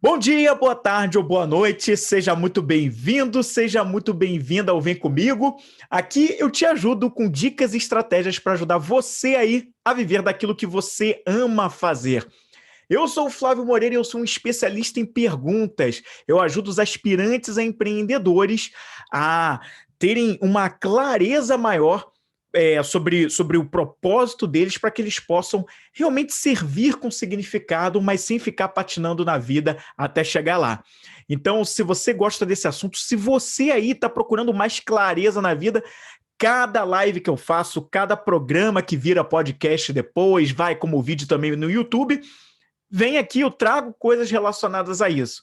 Bom dia, boa tarde ou boa noite, seja muito bem-vindo, seja muito bem-vinda ao Vem Comigo. Aqui eu te ajudo com dicas e estratégias para ajudar você aí a viver daquilo que você ama fazer. Eu sou o Flávio Moreira e eu sou um especialista em perguntas. Eu ajudo os aspirantes a empreendedores a terem uma clareza maior sobre o propósito deles para que eles possam realmente servir com significado, mas sem ficar patinando na vida até chegar lá. Então, se você gosta desse assunto, se você aí está procurando mais clareza na vida, cada live que eu faço, cada programa que vira podcast depois, vai como vídeo também no YouTube, vem aqui, eu trago coisas relacionadas a isso.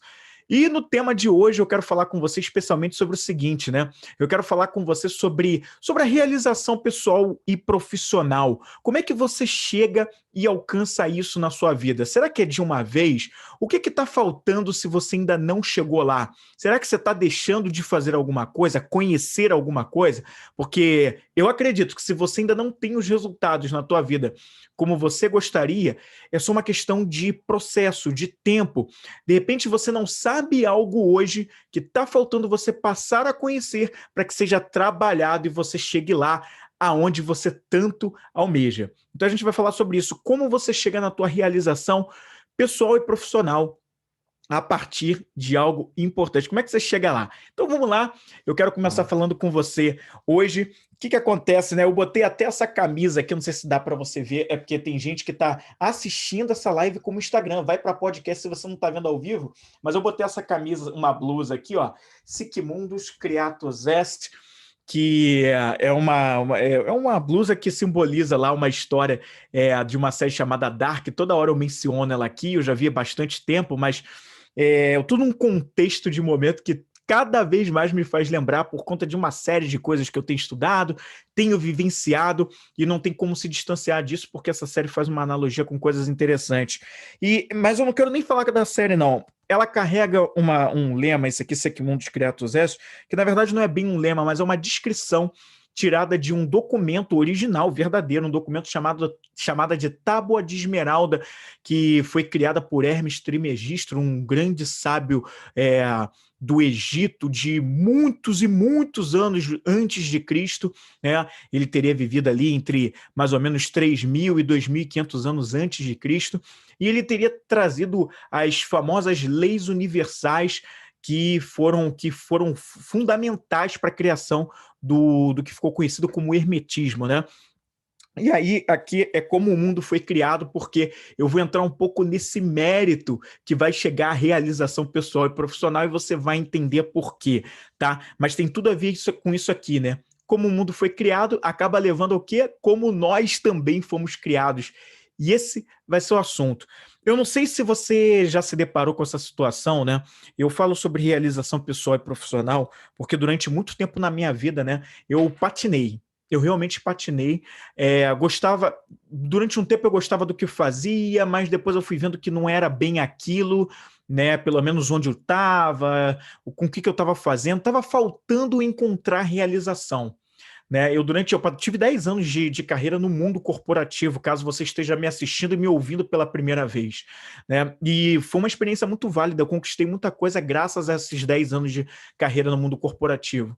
E no tema de hoje eu quero falar com você especialmente sobre o seguinte, né? Eu quero falar com você sobre a realização pessoal e profissional. Como é que você chega e alcança isso na sua vida? Será que é de uma vez? O que está faltando se você ainda não chegou lá? Será que você está deixando de fazer alguma coisa, conhecer alguma coisa? Porque eu acredito que se você ainda não tem os resultados na tua vida como você gostaria, é só uma questão de processo, de tempo. De repente você não sabe algo hoje que está faltando você passar a conhecer para que seja trabalhado e você chegue lá aonde você tanto almeja. Então a gente vai falar sobre isso, como você chega na tua realização pessoal e profissional a partir de algo importante. Como é que você chega lá? Então vamos lá, eu quero começar falando com você hoje. O que acontece, né? Eu botei até essa camisa aqui, não sei se dá para você ver, é porque tem gente que está assistindo essa live como Instagram, vai para podcast se você não está vendo ao vivo, mas eu botei essa camisa, uma blusa aqui, ó, Sic Mundus Creatus Est, que é uma blusa que simboliza lá uma história de uma série chamada Dark. Toda hora eu menciono ela aqui, eu já vi há bastante tempo, mas tudo um contexto de momento que cada vez mais me faz lembrar por conta de uma série de coisas que eu tenho estudado, tenho vivenciado, e não tem como se distanciar disso, porque essa série faz uma analogia com coisas interessantes. Mas eu não quero nem falar da série, não. Ela carrega um lema, esse aqui, Sic Mundus Creatus Est, que na verdade não é bem um lema, mas é uma descrição tirada de um documento original, verdadeiro, um documento chamada de Tábua de Esmeralda, que foi criada por Hermes Trismegisto, um grande sábio do Egito, de muitos e muitos anos antes de Cristo, né? Ele teria vivido ali entre mais ou menos 3.000 e 2.500 anos antes de Cristo, e ele teria trazido as famosas leis universais que foram fundamentais para a criação do que ficou conhecido como hermetismo, né? E aí, aqui é como o mundo foi criado, porque eu vou entrar um pouco nesse mérito que vai chegar à realização pessoal e profissional, e você vai entender por quê, tá? Mas tem tudo a ver com isso aqui, né? Como o mundo foi criado, acaba levando ao quê? Como nós também fomos criados. E esse vai ser o assunto. Eu não sei se você já se deparou com essa situação, né? Eu falo sobre realização pessoal e profissional, porque durante muito tempo na minha vida, né, eu patinei. Eu realmente patinei. Durante um tempo eu gostava do que fazia, mas depois eu fui vendo que não era bem aquilo, né? Pelo menos onde eu estava, com o que eu estava fazendo, estava faltando encontrar realização. Né? Eu tive 10 anos de carreira no mundo corporativo, caso você esteja me assistindo e me ouvindo pela primeira vez. Né? E foi uma experiência muito válida, eu conquistei muita coisa graças a esses 10 anos de carreira no mundo corporativo.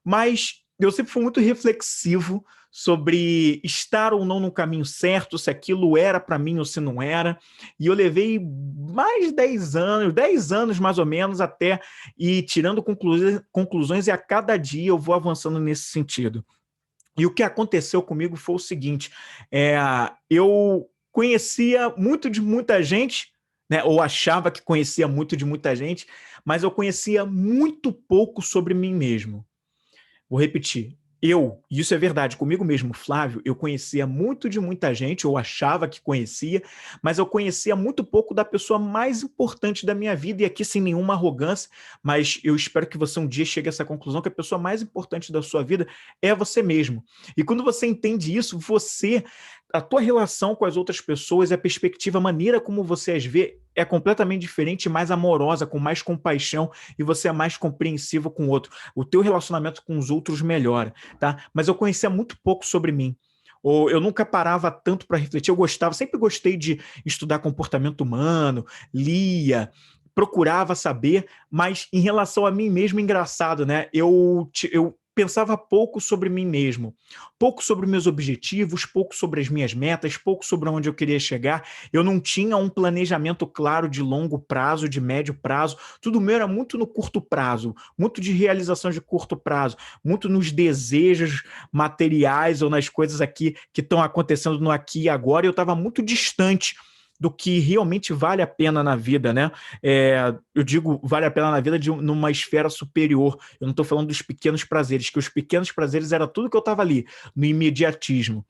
Mas eu sempre fui muito reflexivo sobre estar ou não no caminho certo, se aquilo era para mim ou se não era. E eu levei mais 10 anos mais ou menos, até ir tirando conclusões, e a cada dia eu vou avançando nesse sentido. E o que aconteceu comigo foi o seguinte: eu conhecia muito de muita gente, né, ou achava que conhecia muito de muita gente, mas eu conhecia muito pouco sobre mim mesmo. Vou repetir. E isso é verdade, comigo mesmo, Flávio, eu conhecia muito de muita gente, ou achava que conhecia, mas eu conhecia muito pouco da pessoa mais importante da minha vida, e aqui sem nenhuma arrogância, mas eu espero que você um dia chegue a essa conclusão, que a pessoa mais importante da sua vida é você mesmo. E quando você entende isso, a tua relação com as outras pessoas, a perspectiva, a maneira como você as vê é completamente diferente, mais amorosa, com mais compaixão, e você é mais compreensivo com o outro. O teu relacionamento com os outros melhora, tá? Mas eu conhecia muito pouco sobre mim. Ou eu nunca parava tanto para refletir. Sempre gostei de estudar comportamento humano, lia, procurava saber, mas em relação a mim mesmo, engraçado, né? Eu pensava pouco sobre mim mesmo, pouco sobre meus objetivos, pouco sobre as minhas metas, pouco sobre onde eu queria chegar. Eu não tinha um planejamento claro de longo prazo, de médio prazo. Tudo meu era muito no curto prazo, muito de realização de curto prazo, muito nos desejos materiais ou nas coisas aqui que estão acontecendo no aqui e agora. Eu estava muito distante do que realmente vale a pena na vida, né? Eu digo vale a pena na vida numa esfera superior. Eu não estou falando dos pequenos prazeres, que os pequenos prazeres era tudo que eu estava ali, no imediatismo.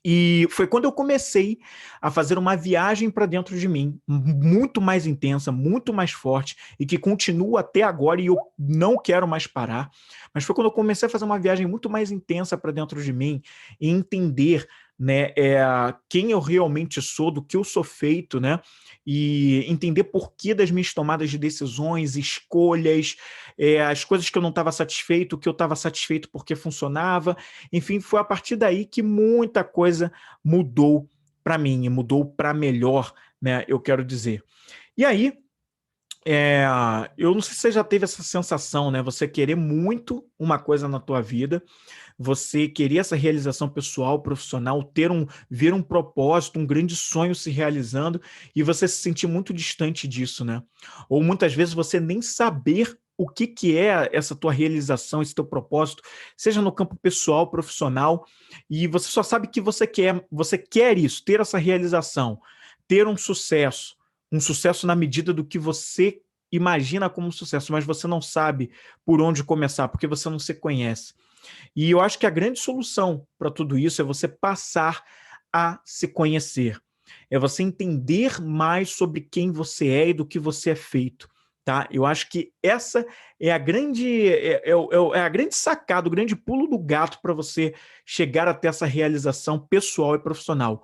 E foi quando eu comecei a fazer uma viagem para dentro de mim, muito mais intensa, muito mais forte, e que continua até agora e eu não quero mais parar. Mas foi quando eu comecei a fazer uma viagem muito mais intensa para dentro de mim e entender, né, quem eu realmente sou, do que eu sou feito, né, e entender por que das minhas tomadas de decisões, escolhas, as coisas que eu não estava satisfeito, o que eu estava satisfeito porque funcionava. Enfim, foi a partir daí que muita coisa mudou para mim, e mudou para melhor, né, eu quero dizer. E aí, eu não sei se você já teve essa sensação, né? Você querer muito uma coisa na tua vida, você querer essa realização pessoal, profissional, ver um propósito, um grande sonho se realizando e você se sentir muito distante disso, né? Ou muitas vezes você nem saber o que é essa tua realização, esse teu propósito, seja no campo pessoal, profissional, e você só sabe que você quer isso, ter essa realização, ter um sucesso na medida do que você imagina como sucesso, mas você não sabe por onde começar, porque você não se conhece. E eu acho que a grande solução para tudo isso é você passar a se conhecer. É você entender mais sobre quem você é e do que você é feito. Tá? Eu acho que essa é a grande sacada, o grande pulo do gato para você chegar até essa realização pessoal e profissional.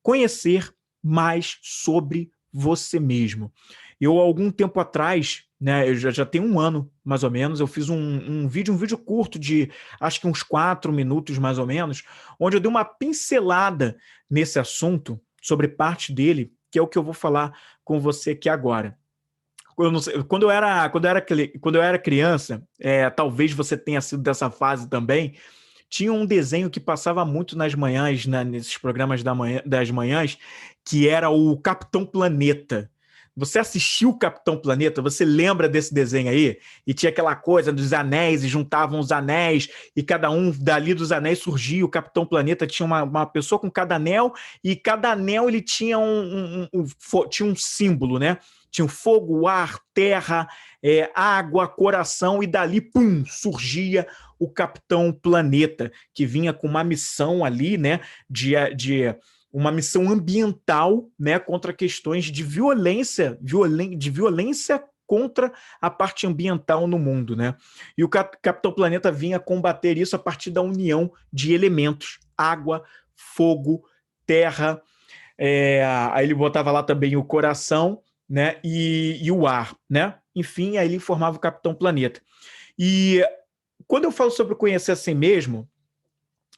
Conhecer mais sobre você mesmo. Eu, algum tempo atrás, né, eu já tenho um ano, mais ou menos, eu fiz um vídeo curto de, acho que uns 4 minutos, mais ou menos, onde eu dei uma pincelada nesse assunto, sobre parte dele, que é o que eu vou falar com você aqui agora. Eu não sei, quando eu era criança, talvez você tenha sido dessa fase também, tinha um desenho que passava muito nas manhãs, né, nesses programas das manhãs, que era o Capitão Planeta. Você assistiu o Capitão Planeta? Você lembra desse desenho aí? E tinha aquela coisa dos anéis, e juntavam os anéis, e cada um dali dos anéis surgia. O Capitão Planeta tinha uma pessoa com cada anel, e cada anel ele tinha tinha um símbolo, né? Tinha o fogo, o ar, terra, água, coração, e dali, pum, surgia o Capitão Planeta, que vinha com uma missão ali, né, de uma missão ambiental, né, contra questões de violência contra a parte ambiental no mundo, né? E o Capitão Planeta vinha combater isso a partir da união de elementos: água, fogo, terra. Aí ele botava lá também o coração, né, e o ar, né? Enfim, aí ele formava o Capitão Planeta. E quando eu falo sobre conhecer a si mesmo,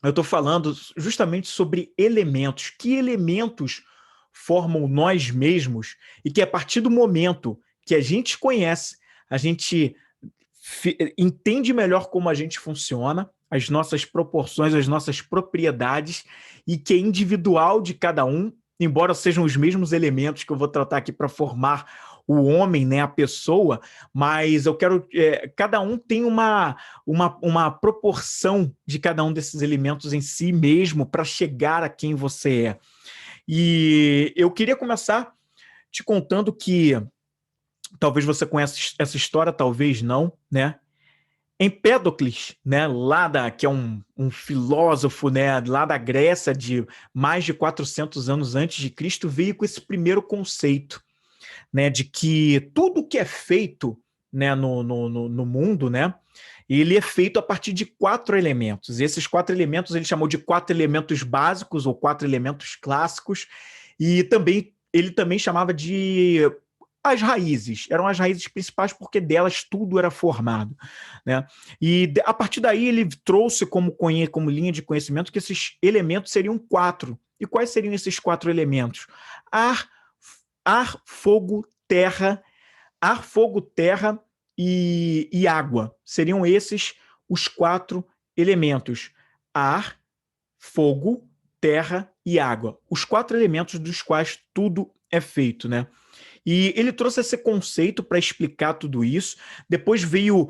eu estou falando justamente sobre elementos. Que elementos formam nós mesmos e que a partir do momento que a gente conhece, a gente entende melhor como a gente funciona, as nossas proporções, as nossas propriedades, e que é individual de cada um, embora sejam os mesmos elementos que eu vou tratar aqui para formar o homem, né, a pessoa, mas eu quero... cada um tem uma proporção de cada um desses elementos em si mesmo para chegar a quem você é. E eu queria começar te contando que talvez você conheça essa história, talvez não, né? Empédocles, né, que é um filósofo, né, lá da Grécia, de mais de 400 anos antes de Cristo, veio com esse primeiro conceito, né, de que tudo que é feito, né, no mundo, né, ele é feito a partir de 4 elementos. E esses 4 elementos ele chamou de 4 elementos básicos ou 4 elementos clássicos, e ele também chamava de as raízes. Eram as raízes principais porque delas tudo era formado, né? E a partir daí ele trouxe como linha de conhecimento que esses elementos seriam 4. E quais seriam esses 4 elementos? Ar, fogo, terra, ar, fogo, terra e água. Seriam esses os 4 elementos. Ar, fogo, terra e água. Os 4 elementos dos quais tudo é feito, né? E ele trouxe esse conceito para explicar tudo isso. Depois veio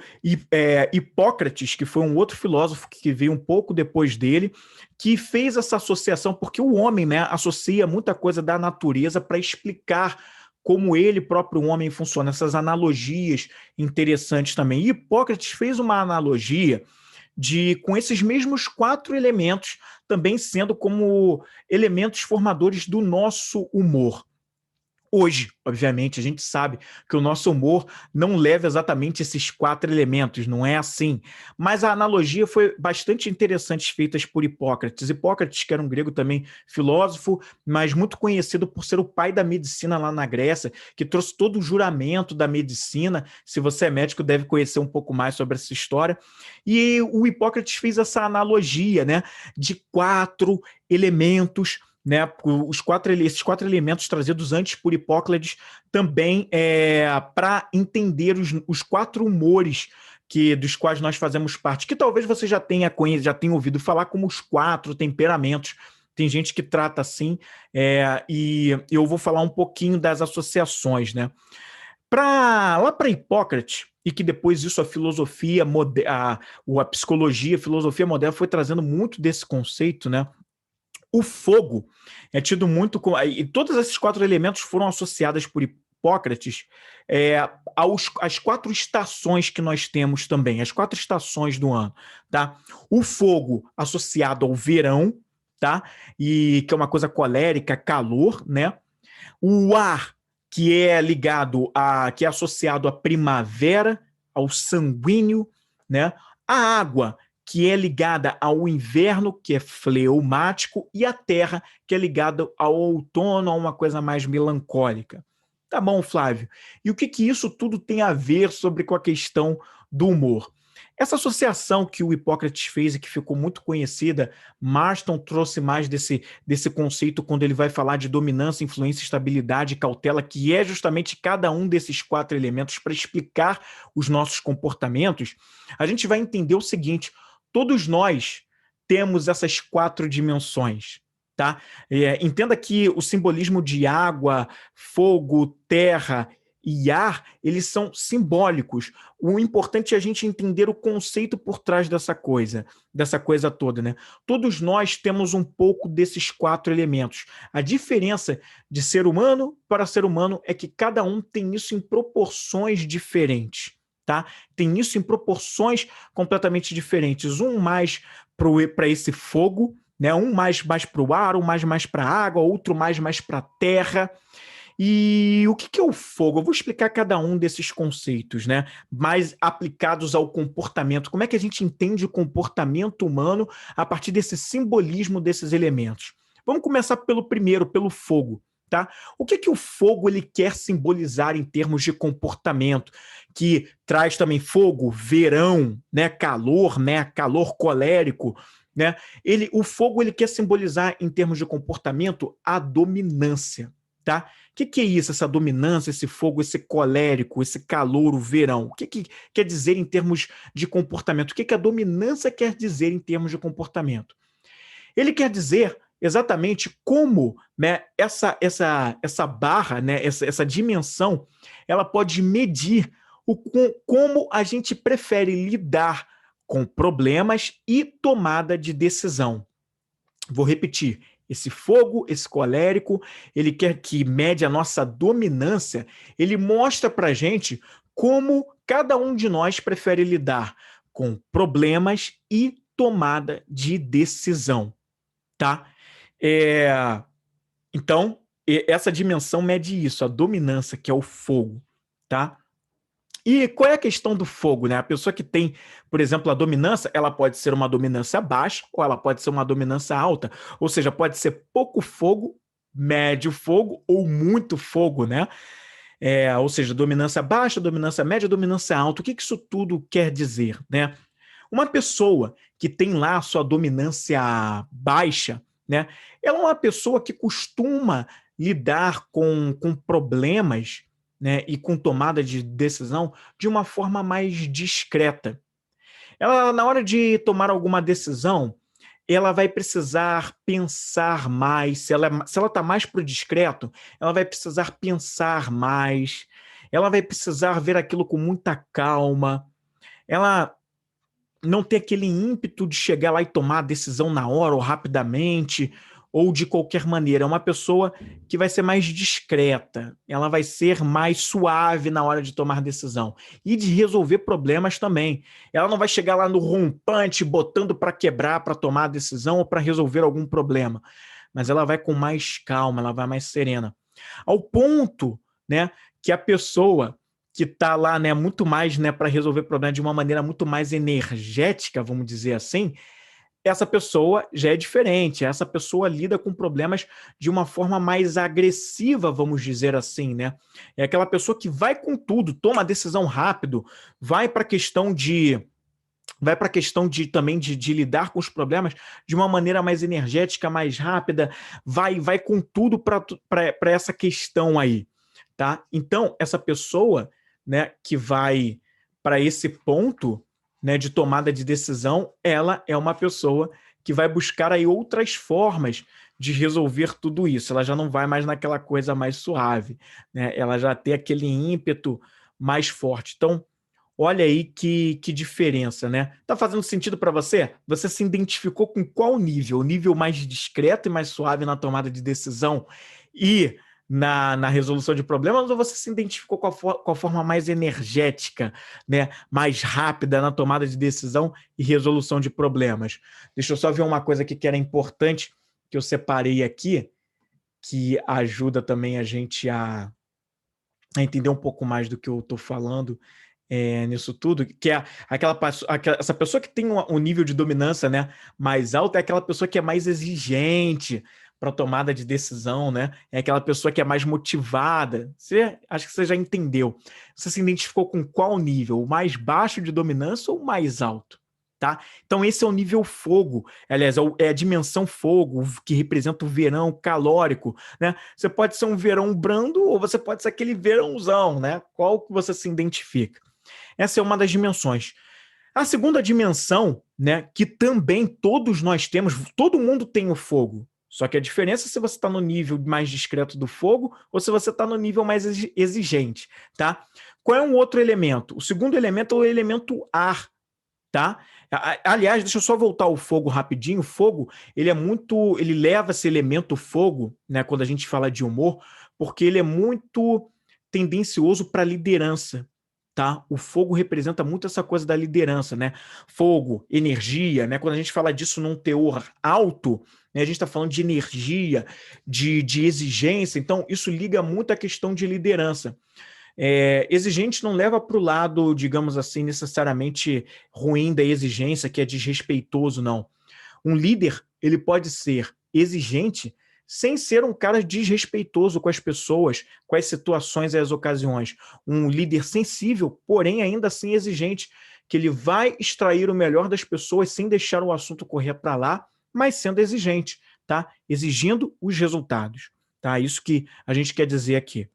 Hipócrates, que foi um outro filósofo que veio um pouco depois dele, que fez essa associação, porque o homem, né, associa muita coisa da natureza para explicar como ele próprio homem funciona, essas analogias interessantes também. E Hipócrates fez uma analogia com esses mesmos 4 elementos também sendo como elementos formadores do nosso humor. Hoje, obviamente, a gente sabe que o nosso humor não leva exatamente esses 4 elementos, não é assim. Mas a analogia foi bastante interessante feita por Hipócrates. Hipócrates, que era um grego também filósofo, mas muito conhecido por ser o pai da medicina lá na Grécia, que trouxe todo o juramento da medicina. Se você é médico, deve conhecer um pouco mais sobre essa história. E o Hipócrates fez essa analogia, né, de 4 elementos, né, esses 4 elementos trazidos antes por Hipócrates também para entender os 4 humores dos quais nós fazemos parte, que talvez você já tenha ouvido falar como os 4 temperamentos. Tem gente que trata assim, e eu vou falar um pouquinho das associações, né? Lá para Hipócrates, e que depois isso a filosofia, a psicologia, a filosofia moderna foi trazendo muito desse conceito, né? O fogo é tido muito como. E todos esses 4 elementos foram associados por Hipócrates às 4 estações que nós temos também, as 4 estações do ano. Tá? O fogo associado ao verão, tá? E que é uma coisa colérica, calor, né? O ar, que é que é associado à primavera, ao sanguíneo, né? A água, que é ligada ao inverno, que é fleumático, e a terra, que é ligada ao outono, a uma coisa mais melancólica. Tá bom, Flávio. E o que isso tudo tem a ver com a questão do humor? Essa associação que o Hipócrates fez e que ficou muito conhecida, Marston trouxe mais desse conceito quando ele vai falar de dominância, influência, estabilidade e cautela, que é justamente cada um desses 4 elementos para explicar os nossos comportamentos. A gente vai entender o seguinte: todos nós temos essas 4 dimensões. Tá? Entenda que o simbolismo de água, fogo, terra e ar, eles são simbólicos. O importante é a gente entender o conceito por trás dessa coisa toda, né? Todos nós temos um pouco desses 4 elementos. A diferença de ser humano para ser humano é que cada um tem isso em proporções diferentes. Tá? Tem isso em proporções completamente diferentes. Um mais para esse fogo, né? Um mais para o ar, um mais para a água, outro mais para a terra. E o que é o fogo? Eu vou explicar cada um desses conceitos, né? Mais aplicados ao comportamento. Como é que a gente entende o comportamento humano a partir desse simbolismo desses elementos? Vamos começar pelo primeiro, pelo fogo. Tá? O que o fogo ele quer simbolizar em termos de comportamento? Que traz também fogo, verão, né? Calor, né? Calor colérico. Né? O fogo ele quer simbolizar em termos de comportamento a dominância. Tá? O que é isso, essa dominância, esse fogo, esse colérico, esse calor, o verão? O que quer dizer em termos de comportamento? O que a dominância quer dizer em termos de comportamento? Ele quer dizer exatamente como, né, essa barra, né, essa dimensão, ela pode medir como a gente prefere lidar com problemas e tomada de decisão. Vou repetir. Esse fogo, esse colérico, ele quer que mede a nossa dominância, ele mostra para a gente como cada um de nós prefere lidar com problemas e tomada de decisão, tá? Então, essa dimensão mede isso, a dominância, que é o fogo, tá? E qual é a questão do fogo, né? A pessoa que tem, por exemplo, a dominância, ela pode ser uma dominância baixa ou ela pode ser uma dominância alta. Ou seja, pode ser pouco fogo, médio fogo ou muito fogo, né? Ou seja, dominância baixa, dominância média, dominância alta. O que isso tudo quer dizer, né? Uma pessoa que tem lá a sua dominância baixa, né? Ela é uma pessoa que costuma lidar com problemas, né, e com tomada de decisão de uma forma mais discreta. Ela, na hora de tomar alguma decisão, ela vai precisar pensar mais. Se ela está mais para o discreto, ela vai precisar pensar mais, ela vai precisar ver aquilo com muita calma, ela não ter aquele ímpeto de chegar lá e tomar a decisão na hora ou rapidamente, ou de qualquer maneira. É uma pessoa que vai ser mais discreta, ela vai ser mais suave na hora de tomar decisão e de resolver problemas também. Ela não vai chegar lá no rompante, botando para quebrar, para tomar a decisão ou para resolver algum problema, mas ela vai com mais calma, ela vai mais serena. Ao ponto, né, que a pessoa que está lá, né, muito mais, né, para resolver problemas de uma maneira muito mais energética, vamos dizer assim, essa pessoa já é diferente, essa pessoa lida com problemas de uma forma mais agressiva, vamos dizer assim, né? É aquela pessoa que vai com tudo, toma a decisão rápido, vai para a questão de também de lidar com os problemas de uma maneira mais energética, mais rápida, vai com tudo para essa questão aí, tá? Então, essa pessoa, né, que vai para esse ponto, né, de tomada de decisão, ela é uma pessoa que vai buscar aí outras formas de resolver tudo isso. Ela já não vai mais naquela coisa mais suave, né? Ela já tem aquele ímpeto mais forte. Então, olha aí que diferença, né? Tá fazendo sentido para você? Você se identificou com qual nível? O nível mais discreto e mais suave na tomada de decisão e na resolução de problemas, ou você se identificou com a forma mais energética, né? Mais rápida na tomada de decisão e resolução de problemas? Deixa eu só ver uma coisa aqui que era importante, que eu separei aqui, que ajuda também a gente a entender um pouco mais do que eu estou falando nisso tudo, que é essa pessoa que tem um nível de dominância, né, mais alto, é aquela pessoa que é mais exigente para tomada de decisão, né? É aquela pessoa que é mais motivada. Acho que você já entendeu. Você se identificou com qual nível? O mais baixo de dominância ou o mais alto? Tá? Então esse é o nível fogo, aliás, é a dimensão fogo, que representa o verão calórico, né? Você pode ser um verão brando ou você pode ser aquele verãozão, né? Qual que você se identifica? Essa é uma das dimensões. A segunda dimensão, né, que também todos nós temos, todo mundo tem o fogo. Só que a diferença é se você está no nível mais discreto do fogo ou se você está no nível mais exigente, tá? Qual é um outro elemento? O segundo elemento é o elemento ar, tá? Aliás, deixa eu só voltar ao fogo rapidinho. O fogo, ele leva esse elemento fogo, né, quando a gente fala de humor, porque ele é muito tendencioso para liderança. Tá? O fogo representa muito essa coisa da liderança, né? Fogo, energia, né? Quando a gente fala disso num teor alto, né, a gente está falando de energia, de exigência, então isso liga muito à questão de liderança. Exigente não leva para o lado, digamos assim, necessariamente ruim da exigência, que é desrespeitoso, não. Um líder, ele pode ser exigente sem ser um cara desrespeitoso com as pessoas, com as situações e as ocasiões. Um líder sensível, porém ainda assim exigente, que ele vai extrair o melhor das pessoas sem deixar o assunto correr para lá, mas sendo exigente, tá? Exigindo os resultados, tá? Isso que a gente quer dizer aqui.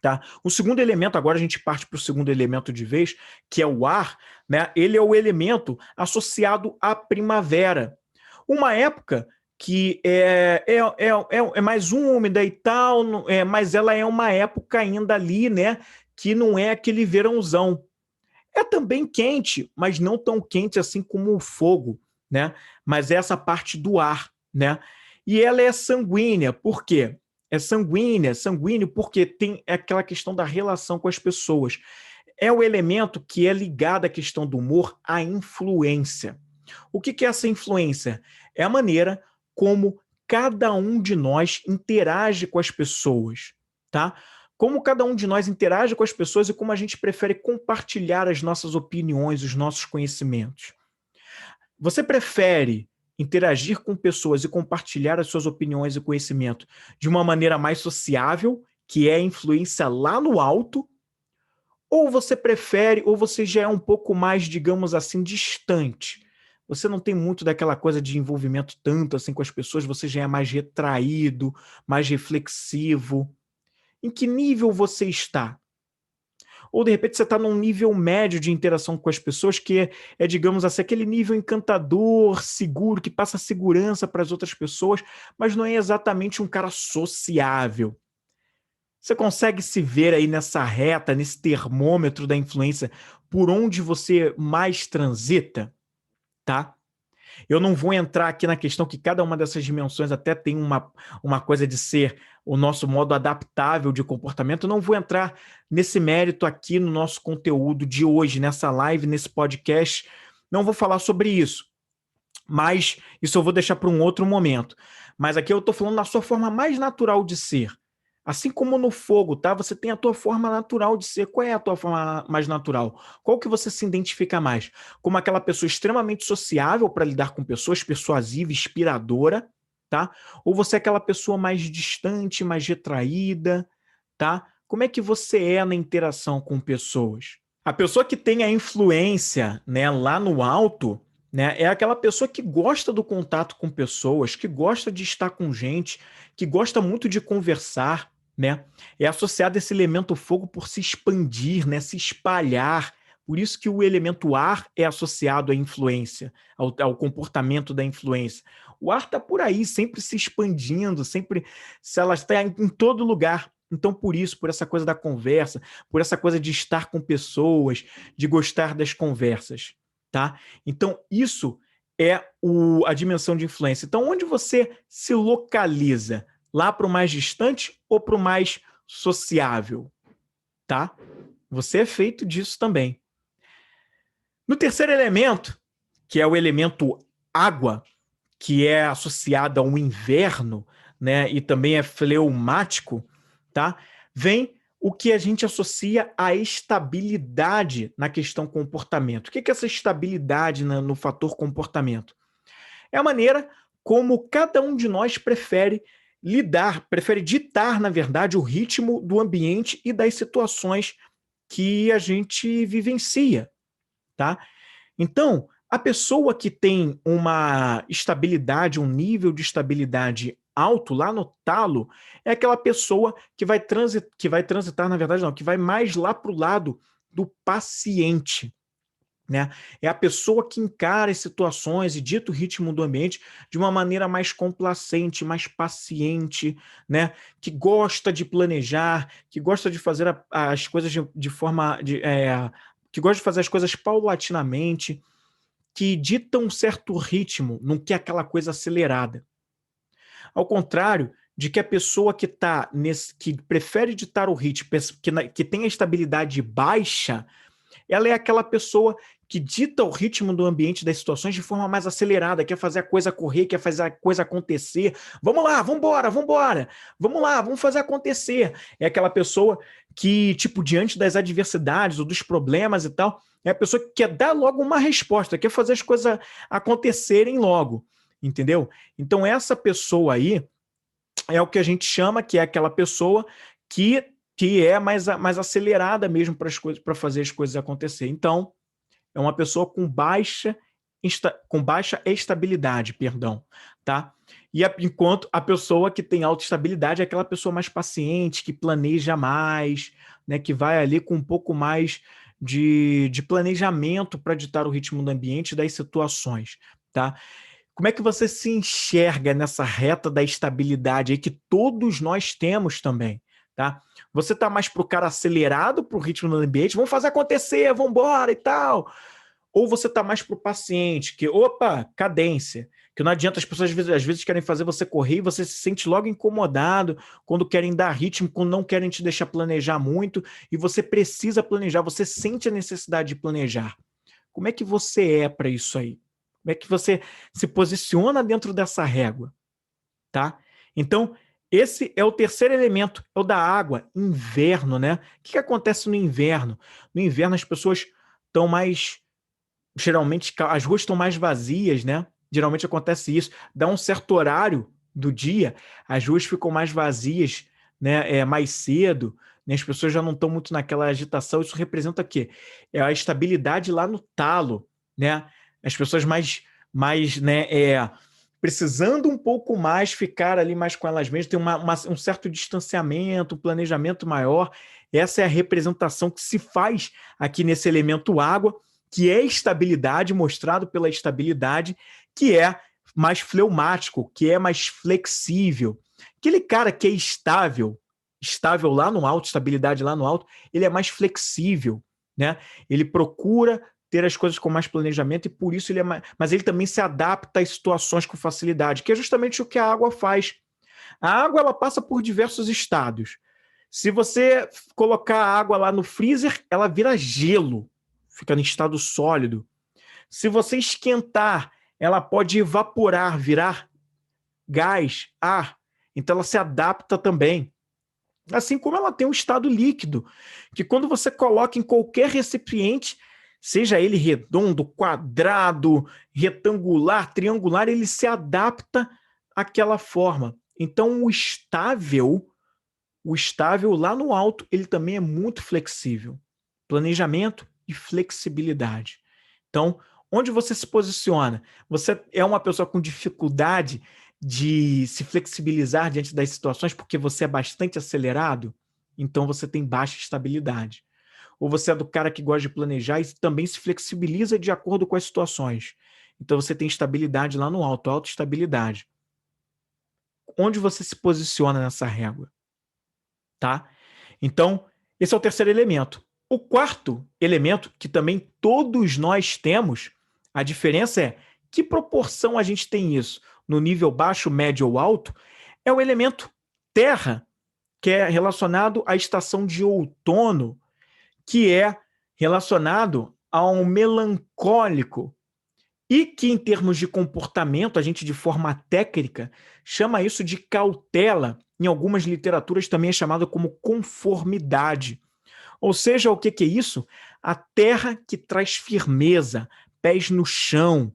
Tá? O segundo elemento, agora a gente parte para o segundo elemento de vez, que é o ar, né? Ele é o elemento associado à primavera. Uma época que é mais úmida e tal, mas ela é uma época ainda ali, né? Que não é aquele verãozão. É também quente, mas não tão quente assim como o fogo, né? Mas é essa parte do ar, né? E ela é sanguínea, por quê? É sanguíneo porque tem aquela questão da relação com as pessoas. É o elemento que é ligado à questão do humor, à influência. O que é essa influência? É a maneira como cada um de nós interage com as pessoas, tá? Como cada um de nós interage com as pessoas e como a gente prefere compartilhar as nossas opiniões, os nossos conhecimentos. Você prefere interagir com pessoas e compartilhar as suas opiniões e conhecimento de uma maneira mais sociável, que é a influência lá no alto, ou você prefere, ou você já é um pouco mais, digamos assim, distante? Você não tem muito daquela coisa de envolvimento tanto assim com as pessoas, você já é mais retraído, mais reflexivo. Em que nível você está? ou de repente você está num nível médio de interação com as pessoas, que digamos assim, aquele nível encantador, seguro, que passa segurança para as outras pessoas, mas não é exatamente um cara sociável. Você consegue se ver aí nessa reta, nesse termômetro da influência, por onde você mais transita, tá? Eu não vou entrar aqui na questão que cada uma dessas dimensões até tem uma coisa de ser o nosso modo adaptável de comportamento. Eu não vou entrar nesse mérito aqui no nosso conteúdo de hoje, nessa live, nesse podcast. Não vou falar sobre isso, mas isso eu vou deixar para um outro momento. Mas aqui eu estou falando da sua forma mais natural de ser. Assim como no fogo, tá? Você tem a tua forma natural de ser. Qual é a tua forma mais natural? Qual que você se identifica mais? Como aquela pessoa extremamente sociável para lidar com pessoas, persuasiva, inspiradora, tá? Ou você é aquela pessoa mais distante, mais retraída, tá? Como é que você é na interação com pessoas? A pessoa que tem a influência, né, lá no alto, né, é aquela pessoa que gosta do contato com pessoas, que gosta de estar com gente, que gosta muito de conversar, né? É associado a esse elemento fogo por se expandir, né, se espalhar. Por isso que o elemento ar é associado à influência, ao comportamento da influência. O ar está por aí, sempre se expandindo, sempre, se ela está em todo lugar. Então, por isso, por essa coisa da conversa, por essa coisa de estar com pessoas, de gostar das conversas, tá? Então, isso é a dimensão de influência. Então, onde você se localiza? Lá para o mais distante ou para o mais sociável, tá? Você é feito disso também. No terceiro elemento, que é o elemento água, que é associado ao inverno, né, e também é fleumático, tá? Vem o que a gente associa à estabilidade na questão comportamento. O que é essa estabilidade no fator comportamento? É a maneira como cada um de nós prefere lidar, prefere ditar, na verdade, o ritmo do ambiente e das situações que a gente vivencia, tá? Então, a pessoa que tem uma estabilidade, um nível de estabilidade alto lá no talo, é aquela pessoa que vai transitar, na verdade não, que vai mais lá para o lado do paciente, né? É a pessoa que encara as situações e dita o ritmo do ambiente de uma maneira mais complacente, mais paciente, né? Que gosta de planejar, que gosta de fazer as coisas de forma... que gosta de fazer as coisas paulatinamente, que dita um certo ritmo, não quer aquela coisa acelerada. Ao contrário de que a pessoa que que prefere ditar o ritmo, que tem a estabilidade baixa, ela é aquela pessoa que dita o ritmo do ambiente, das situações de forma mais acelerada, quer fazer a coisa correr, quer fazer a coisa acontecer. Vamos lá, vamos embora, vamos embora. Vamos lá, vamos fazer acontecer. É aquela pessoa que, tipo, diante das adversidades ou dos problemas e tal, é a pessoa que quer dar logo uma resposta, quer fazer as coisas acontecerem logo, entendeu? Então, essa pessoa aí é o que a gente chama, que é aquela pessoa que é mais acelerada mesmo para fazer as coisas acontecer. Então, é uma pessoa com baixa estabilidade, perdão, tá? Enquanto a pessoa que tem alta estabilidade é aquela pessoa mais paciente, que planeja mais, né, que vai ali com um pouco mais de planejamento para ditar o ritmo do ambiente e das situações, tá? Como é que você se enxerga nessa reta da estabilidade aí que todos nós temos também, tá? Você tá mais pro cara acelerado, pro ritmo do ambiente, vamos fazer acontecer, vamos embora e tal. Ou você tá mais pro paciente, que, opa, cadência, que não adianta, as pessoas às vezes querem fazer você correr e você se sente logo incomodado quando querem dar ritmo, quando não querem te deixar planejar muito, e você precisa planejar, você sente a necessidade de planejar. Como é que você é para isso aí? Como é que você se posiciona dentro dessa régua, tá? Então, esse é o terceiro elemento, é o da água, inverno, né? O que acontece no inverno? No inverno as pessoas estão mais, geralmente as ruas estão mais vazias, né? Geralmente acontece isso, dá um certo horário do dia, as ruas ficam mais vazias, né? Mais cedo, né? As pessoas já não estão muito naquela agitação. Isso representa o quê? É a estabilidade lá no talo, né? As pessoas né, precisando um pouco mais ficar ali mais com elas mesmas, tem um certo distanciamento, um planejamento maior. Essa é a representação que se faz aqui nesse elemento água, que é estabilidade, mostrado pela estabilidade, que é mais fleumático, que é mais flexível. Aquele cara que é estável lá no alto, estabilidade lá no alto, ele é mais flexível, né? Ele procura ter as coisas com mais planejamento e por isso ele é mais... Mas ele também se adapta às situações com facilidade, que é justamente o que a água faz. A água, ela passa por diversos estados. Se você colocar a água lá no freezer, ela vira gelo, fica em estado sólido. Se você esquentar, ela pode evaporar, virar gás, ar. Então ela se adapta também. Assim como ela tem um estado líquido, que quando você coloca em qualquer recipiente, seja ele redondo, quadrado, retangular, triangular, ele se adapta àquela forma. Então o estável lá no alto, ele também é muito flexível. Planejamento e flexibilidade. Então, onde você se posiciona? Você é uma pessoa com dificuldade de se flexibilizar diante das situações porque você é bastante acelerado? Então você tem baixa estabilidade. Ou você é do cara que gosta de planejar e também se flexibiliza de acordo com as situações. Então você tem estabilidade lá no alto, autoestabilidade. Onde você se posiciona nessa régua? Tá? Então, esse é o terceiro elemento. O quarto elemento, que também todos nós temos, a diferença é que proporção a gente tem isso no nível baixo, médio ou alto, é o elemento terra, que é relacionado à estação de outono, que é relacionado a um melancólico e que, em termos de comportamento, a gente, de forma técnica, chama isso de cautela. Em algumas literaturas também é chamado como conformidade. Ou seja, o que é isso? A terra que traz firmeza, pés no chão,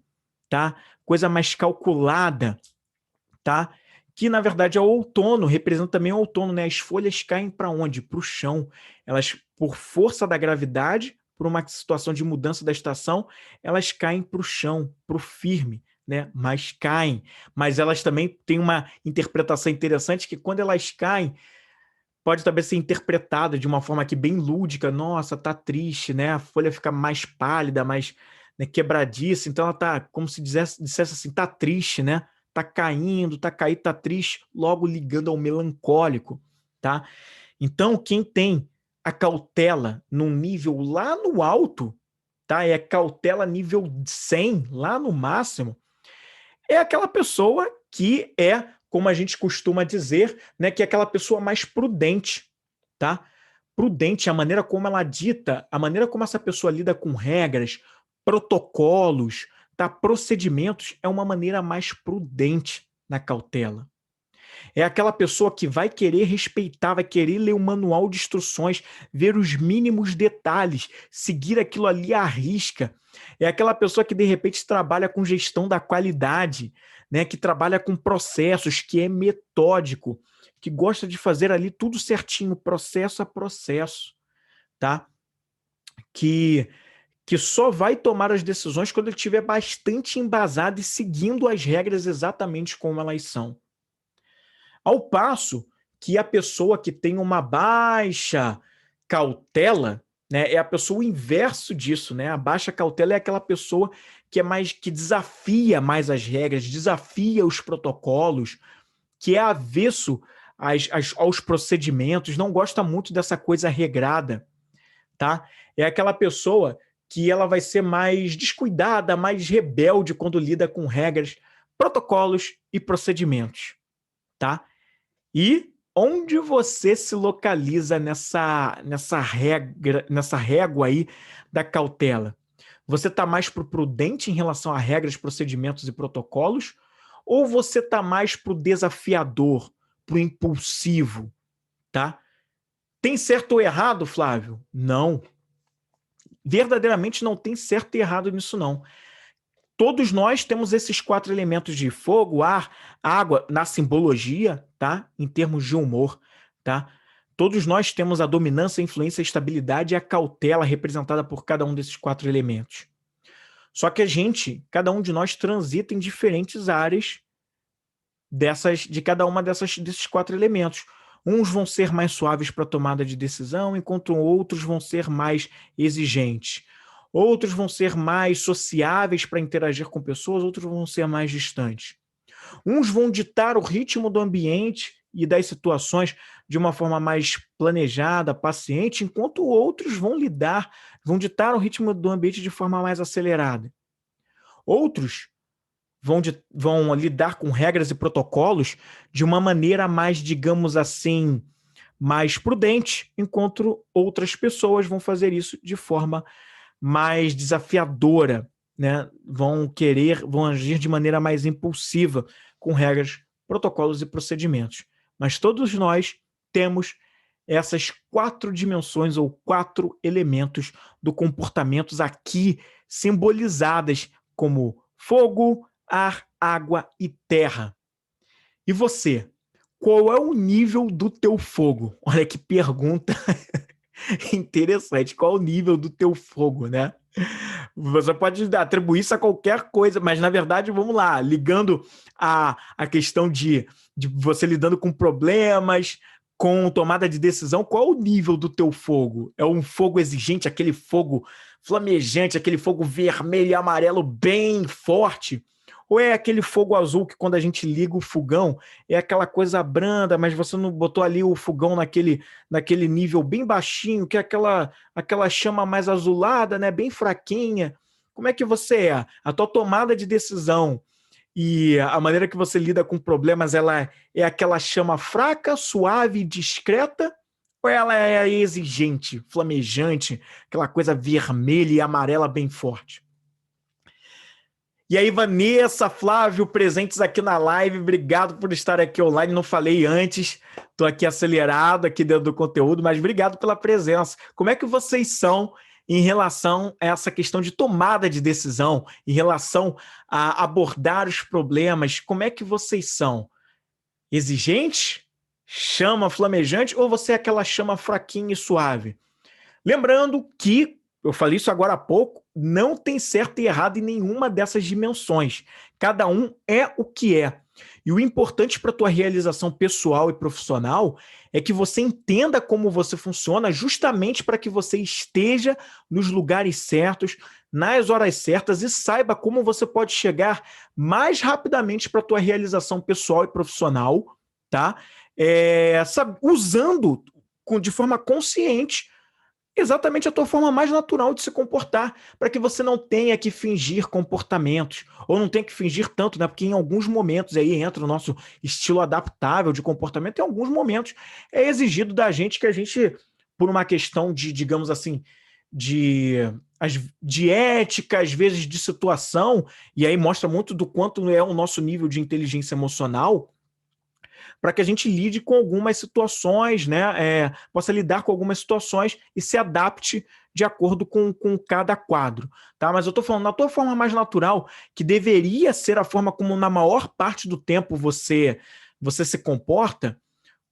tá? Coisa mais calculada, tá? Que, na verdade, é o outono, representa também o outono, né? As folhas caem para onde? Para o chão. Elas, por força da gravidade, por uma situação de mudança da estação, elas caem para o chão, para o firme, né? Mas caem. Mas elas também têm uma interpretação interessante que quando elas caem, pode também ser interpretada de uma forma aqui bem lúdica. Nossa, tá triste, né? A folha fica mais pálida, mais, né, quebradiça. Então ela tá, como se dissesse assim, tá triste, né? Tá caindo, tá caído, tá triste, logo ligando ao melancólico, tá? Então, quem tem a cautela num nível lá no alto, tá? É cautela nível 100, lá no máximo, é aquela pessoa que é, como a gente costuma dizer, né, que é aquela pessoa mais prudente, tá? Prudente, a maneira como ela dita, a maneira como essa pessoa lida com regras, protocolos, tá? Procedimentos, é uma maneira mais prudente na cautela. É aquela pessoa que vai querer respeitar, vai querer ler o manual de instruções, ver os mínimos detalhes, seguir aquilo ali à risca. É aquela pessoa que, de repente, trabalha com gestão da qualidade, né? Que trabalha com processos, que é metódico, que gosta de fazer ali tudo certinho, processo a processo, tá? Que só vai tomar as decisões quando ele estiver bastante embasado e seguindo as regras exatamente como elas são. Ao passo que a pessoa que tem uma baixa cautela, né, é a pessoa inverso disso, né? A baixa cautela é aquela pessoa que é mais que desafia mais as regras, desafia os protocolos, que é avesso aos procedimentos, não gosta muito dessa coisa regrada, tá? É aquela pessoa que ela vai ser mais descuidada, mais rebelde quando lida com regras, protocolos e procedimentos, tá? E onde você se localiza nessa régua aí da cautela? Você está mais para o prudente em relação a regras, procedimentos e protocolos? Ou você está mais para o desafiador, para o impulsivo? Tá? Tem certo ou errado, Flávio? Não. Verdadeiramente não tem certo e errado nisso, não. Todos nós temos esses 4 elementos de fogo, ar, água, na simbologia, tá? Em termos de humor, tá? Todos nós temos a dominância, a influência, a estabilidade e a cautela representada por cada um desses 4 elementos. Só que cada um de nós transita em diferentes áreas de cada uma desses 4 elementos. Uns vão ser mais suaves para tomada de decisão, enquanto outros vão ser mais exigentes. Outros vão ser mais sociáveis para interagir com pessoas, outros vão ser mais distantes. Uns vão ditar o ritmo do ambiente e das situações de uma forma mais planejada, paciente, enquanto outros vão ditar o ritmo do ambiente de forma mais acelerada. Outros vão lidar com regras e protocolos de uma maneira mais, digamos assim, mais prudente, enquanto outras pessoas vão fazer isso de forma mais desafiadora, né? Vão agir de maneira mais impulsiva, com regras, protocolos e procedimentos. Mas todos nós temos essas 4 dimensões ou 4 elementos do comportamento aqui simbolizadas como fogo, ar, água e terra. E você? Qual é o nível do teu fogo? Olha que pergunta interessante. Qual o nível do teu fogo, né? Você pode atribuir isso a qualquer coisa, mas na verdade, vamos lá, ligando a questão de você lidando com problemas, com tomada de decisão, qual o nível do teu fogo? É um fogo exigente, aquele fogo flamejante, aquele fogo vermelho e amarelo bem forte? Ou é aquele fogo azul que quando a gente liga o fogão é aquela coisa branda, mas você não botou ali o fogão naquele nível bem baixinho, que é aquela chama mais azulada, né, bem fraquinha? Como é que você é? A tua tomada de decisão e a maneira que você lida com problemas, ela é aquela chama fraca, suave, discreta? Ou ela é exigente, flamejante, aquela coisa vermelha e amarela bem forte? E aí, Vanessa, Flávio, presentes aqui na live, obrigado por estar aqui online, não falei antes, estou aqui acelerado aqui dentro do conteúdo, mas obrigado pela presença. Como é que vocês são em relação a essa questão de tomada de decisão, em relação a abordar os problemas? Como é que vocês são? Exigentes? Chama flamejante? Ou você é aquela chama fraquinha e suave? Lembrando que, eu falei isso agora há pouco, não tem certo e errado em nenhuma dessas dimensões. Cada um é o que é. E o importante para a tua realização pessoal e profissional é que você entenda como você funciona, justamente para que você esteja nos lugares certos, nas horas certas, e saiba como você pode chegar mais rapidamente para a tua realização pessoal e profissional, tá? Usando de forma consciente exatamente a tua forma mais natural de se comportar, para que você não tenha que fingir comportamentos, ou não tenha que fingir tanto, né? Porque em alguns momentos aí entra o nosso estilo adaptável de comportamento, em alguns momentos é exigido da gente que a gente, por uma questão de, digamos assim, de ética, às vezes de situação, e aí mostra muito do quanto é o nosso nível de inteligência emocional, para que a gente lide com algumas situações, né? Possa lidar com algumas situações e se adapte de acordo com cada quadro, tá? Mas eu estou falando da tua forma mais natural, que deveria ser a forma como na maior parte do tempo você se comporta.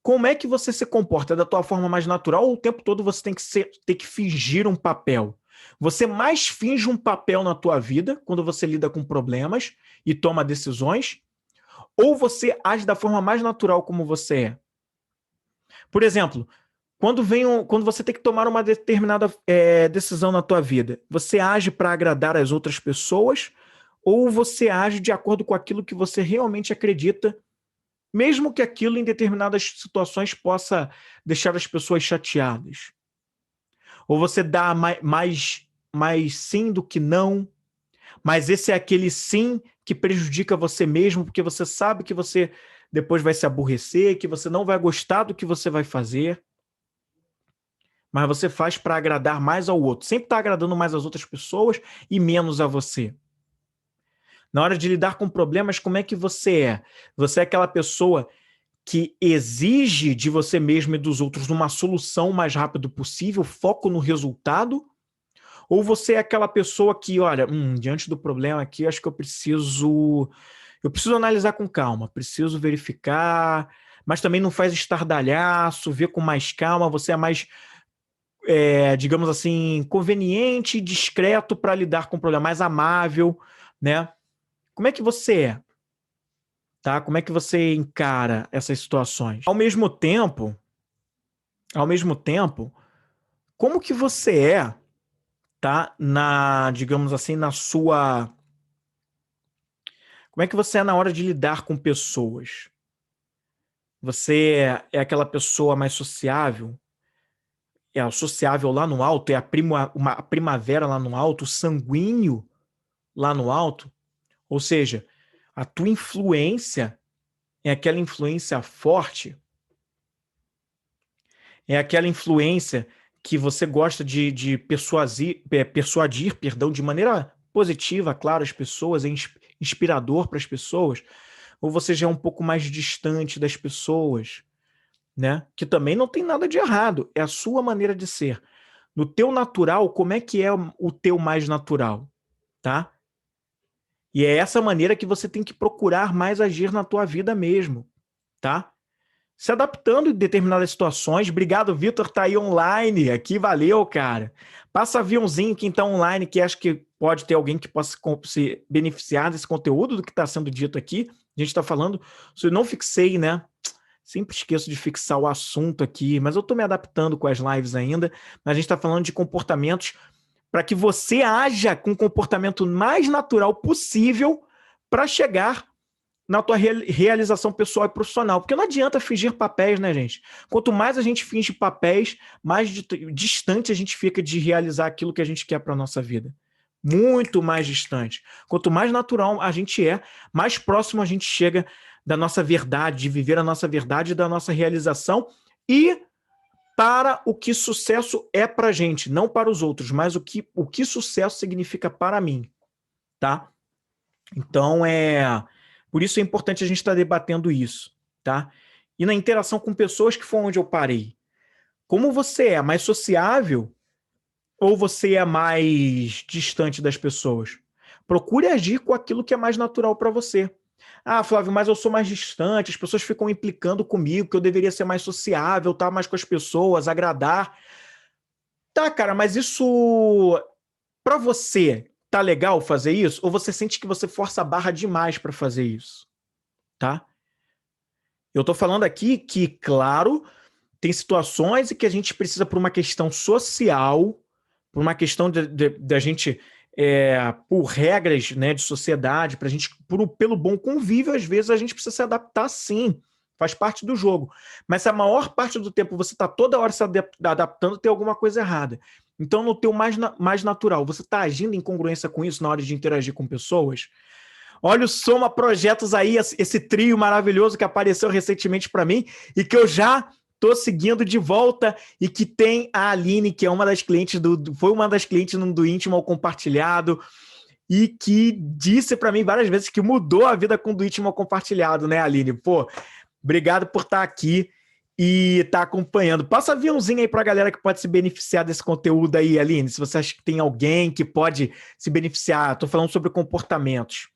Como é que você se comporta? É da tua forma mais natural ou o tempo todo você tem que fingir um papel? Você mais finge um papel na tua vida quando você lida com problemas e toma decisões, ou você age da forma mais natural como você é? Por exemplo, quando você tem que tomar uma determinada decisão na tua vida, você age para agradar as outras pessoas ou você age de acordo com aquilo que você realmente acredita, mesmo que aquilo em determinadas situações possa deixar as pessoas chateadas? Ou você dá mais sim do que não, mas esse é aquele sim que prejudica você mesmo, porque você sabe que você depois vai se aborrecer, que você não vai gostar do que você vai fazer, mas você faz para agradar mais ao outro. Sempre está agradando mais às outras pessoas e menos a você. Na hora de lidar com problemas, como é que você é? Você é aquela pessoa que exige de você mesmo e dos outros uma solução o mais rápido possível, foco no resultado? Ou você é aquela pessoa que, olha, diante do problema aqui, acho que eu preciso analisar com calma, preciso verificar, mas também não faz estardalhaço, vê com mais calma, você é mais, digamos assim, conveniente e discreto para lidar com o problema, mais amável, né? Como é que você é? Tá? Como é que você encara essas situações? Ao mesmo tempo, ao mesmo tempo, como que você tá? Digamos assim, na sua... Como é que você é na hora de lidar com pessoas? Você é aquela pessoa mais sociável? É o sociável lá no alto? É a primavera lá no alto? O sanguíneo lá no alto? Ou seja, a tua influência é aquela influência forte? É aquela influência que você gosta de persuadir, perdão, de maneira positiva, claro, as pessoas, é inspirador para as pessoas? Ou você já é um pouco mais distante das pessoas, né? Que também não tem nada de errado, é a sua maneira de ser. No teu natural, como é que é o teu mais natural, tá? E é essa maneira que você tem que procurar mais agir na tua vida mesmo, tá? Se adaptando em determinadas situações. Obrigado, Vitor, tá aí online aqui, valeu, cara. Passa aviãozinho quem tá online, que acha que pode ter alguém que possa se beneficiar desse conteúdo do que está sendo dito aqui. A gente está falando, se eu não fixei, né? Sempre esqueço de fixar o assunto aqui, mas eu estou me adaptando com as lives ainda. Mas a gente está falando de comportamentos para que você haja com o comportamento mais natural possível para chegar na tua realização pessoal e profissional. Porque não adianta fingir papéis, né, gente? Quanto mais a gente finge papéis, mais distante a gente fica de realizar aquilo que a gente quer para a nossa vida. Muito mais distante. Quanto mais natural a gente é, mais próximo a gente chega da nossa verdade, de viver a nossa verdade, da nossa realização e para o que sucesso é para a gente, não para os outros, mas o que sucesso significa para mim, tá? Então, por isso é importante a gente estar debatendo isso, tá? E na interação com pessoas, que foi onde eu parei. Como você é mais sociável ou você é mais distante das pessoas? Procure agir com aquilo que é mais natural para você. Ah, Flávio, mas eu sou mais distante, as pessoas ficam implicando comigo que eu deveria ser mais sociável, estar mais com as pessoas, agradar. Tá, cara, mas isso para você tá legal fazer isso? Ou você sente que você força a barra demais para fazer isso? Tá? Eu tô falando aqui que, claro, tem situações em que a gente precisa, por uma questão social, por uma questão de a gente, por regras, né, de sociedade, pra gente, pelo bom convívio, às vezes a gente precisa se adaptar, sim. Faz parte do jogo. Mas se a maior parte do tempo você está toda hora se adaptando, tem alguma coisa errada. Então, no teu mais natural, você está agindo em congruência com isso na hora de interagir com pessoas? Olha o Soma Projetos aí, esse trio maravilhoso que apareceu recentemente para mim e que eu já tô seguindo de volta, e que tem a Aline, que é uma das clientes foi uma das clientes do Íntimo ao Compartilhado, e que disse para mim várias vezes que mudou a vida com o do Íntimo ao Compartilhado, né, Aline? Pô, obrigado por estar aqui e estar acompanhando. Passa aviãozinho aí para a galera que pode se beneficiar desse conteúdo aí, Aline, se você acha que tem alguém que pode se beneficiar. Tô falando sobre comportamentos.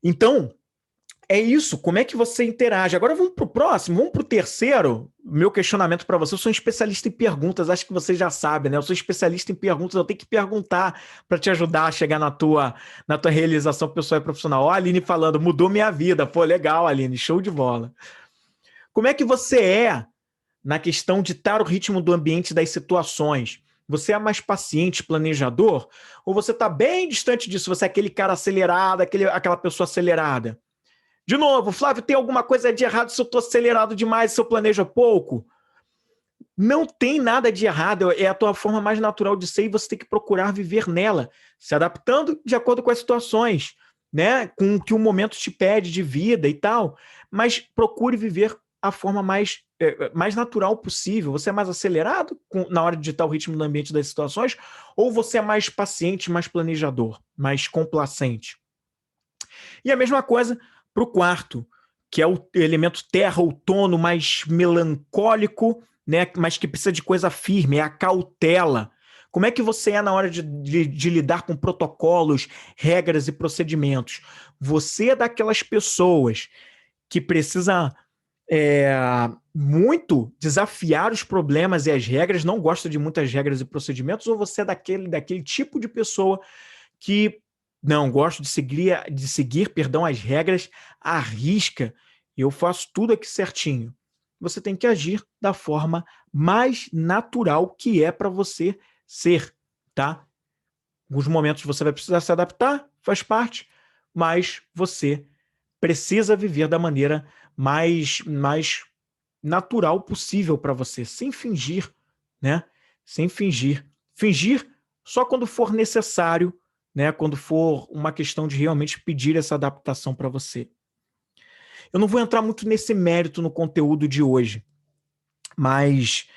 Então, é isso. Como é que você interage? Agora vamos para o próximo, vamos para o terceiro. Meu questionamento para você: eu sou um especialista em perguntas, acho que você já sabe, né? Eu sou especialista em perguntas, eu tenho que perguntar para te ajudar a chegar na tua realização pessoal e profissional. Ó, a Aline falando, mudou minha vida. Pô, legal, Aline, show de bola. Como é que você é na questão de ditar o ritmo do ambiente, das situações? Você é mais paciente, planejador? Ou você está bem distante disso? Você é aquele cara acelerado, aquela pessoa acelerada? De novo, Flávio, tem alguma coisa de errado se eu estou acelerado demais, se eu planejo pouco? Não tem nada de errado, é a tua forma mais natural de ser e você tem que procurar viver nela, se adaptando de acordo com as situações, né? Com o que o momento te pede de vida e tal, mas procure viver a forma mais natural possível. Você é mais acelerado na hora de ditar o ritmo do ambiente, das situações, ou você é mais paciente, mais planejador, mais complacente? E a mesma coisa para o quarto, que é o elemento terra, outono, mais melancólico, né? Mas que precisa de coisa firme, é a cautela. Como é que você é na hora de lidar com protocolos, regras e procedimentos? Você é daquelas pessoas que precisa muito desafiar os problemas e as regras, não gosta de muitas regras e procedimentos, ou você é daquele tipo de pessoa que não gosto de seguir, perdão, as regras à risca? Eu faço tudo aqui certinho. você tem que agir da forma mais natural que é para você ser, tá? Em alguns momentos você vai precisar se adaptar, faz parte, mas você precisa viver da maneira mais natural possível para você, sem fingir, né? Sem fingir. Fingir só quando for necessário, né? Quando for uma questão de realmente pedir essa adaptação para você. Eu não vou entrar muito nesse mérito no conteúdo de hoje, mas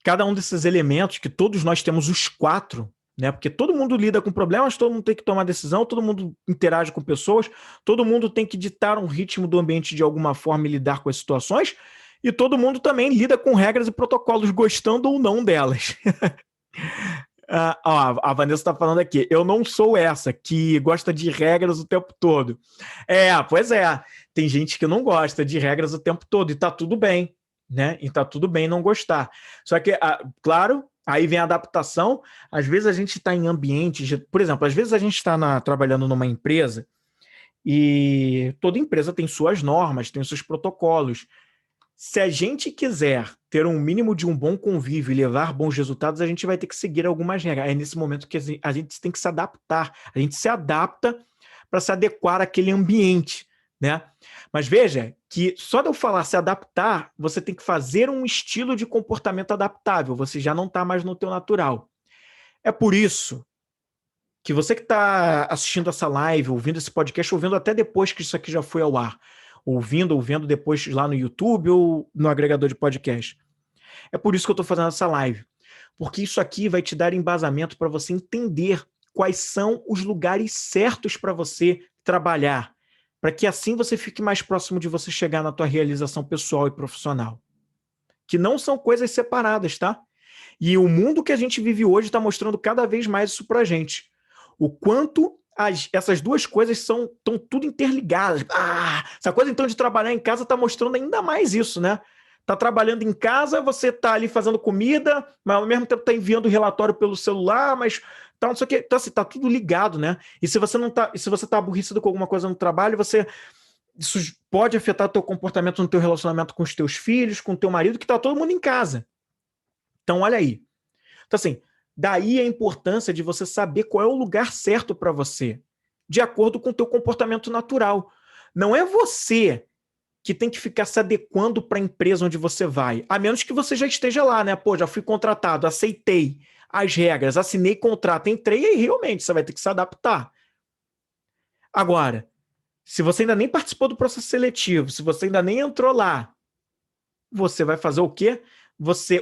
cada um desses elementos, que todos nós temos os 4, né? Porque todo mundo lida com problemas, todo mundo tem que tomar decisão, todo mundo interage com pessoas, todo mundo tem que ditar um ritmo do ambiente de alguma forma e lidar com as situações, e todo mundo também lida com regras e protocolos, gostando ou não delas. A Vanessa está falando aqui, eu não sou essa que gosta de regras o tempo todo. Pois é, tem gente que não gosta de regras o tempo todo, e tá tudo bem, né? E tá tudo bem não gostar. Só que, claro, aí vem a adaptação. Às vezes a gente está em ambientes, por exemplo, às vezes a gente está trabalhando numa empresa e toda empresa tem suas normas, tem seus protocolos. Se a gente quiser ter um mínimo de um bom convívio e levar bons resultados, a gente vai ter que seguir algumas regras. É nesse momento que a gente tem que se adaptar. A gente se adapta para se adequar àquele ambiente, né? Mas veja que só de eu falar se adaptar, você tem que fazer um estilo de comportamento adaptável. Você já não está mais no teu natural. É por isso que você que está assistindo essa live, ouvindo esse podcast, ouvindo até depois que isso aqui já foi ao ar, ouvindo depois lá no YouTube ou no agregador de podcast. É por isso que eu estou fazendo essa live. Porque isso aqui vai te dar embasamento para você entender quais são os lugares certos para você trabalhar, para que assim você fique mais próximo de você chegar na tua realização pessoal e profissional. Que não são coisas separadas, tá? E o mundo que a gente vive hoje está mostrando cada vez mais isso para a gente. O quanto essas duas coisas estão tudo interligadas. Essa coisa então de trabalhar em casa está mostrando ainda mais isso, né? Tá trabalhando em casa, você tá ali fazendo comida, mas ao mesmo tempo tá enviando relatório pelo celular, mas tá não sei o que, tá, assim, tá tudo ligado, né? E se você não tá, se você tá aborrecido com alguma coisa no trabalho, isso pode afetar o teu comportamento no teu relacionamento com os teus filhos, com o teu marido, que tá todo mundo em casa. Então, olha aí. Então, assim, daí a importância de você saber qual é o lugar certo para você, de acordo com o teu comportamento natural. Não é você que tem que ficar se adequando para a empresa onde você vai, a menos que você já esteja lá, né? Pô, já fui contratado, aceitei as regras, assinei contrato, entrei, e aí realmente você vai ter que se adaptar. Agora, se você ainda nem participou do processo seletivo, se você ainda nem entrou lá, você vai fazer o quê?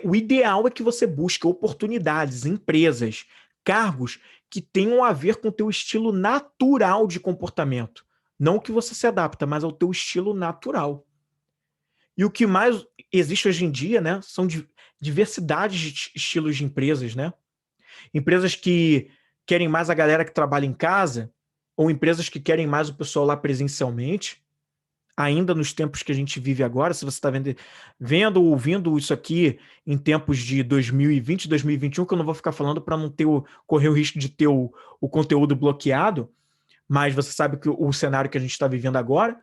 O ideal é que você busque oportunidades, empresas, cargos que tenham a ver com o teu estilo natural de comportamento. Não que você se adapta, mas ao teu estilo natural. E o que mais existe hoje em dia, né, são diversidades de estilos de empresas, né? Empresas que querem mais a galera que trabalha em casa, ou empresas que querem mais o pessoal lá presencialmente, ainda nos tempos que a gente vive agora. Se você está vendo ou ouvindo isso aqui em tempos de 2020, 2021, que eu não vou ficar falando para não correr o risco de ter o conteúdo bloqueado, mas você sabe que o cenário que a gente está vivendo agora.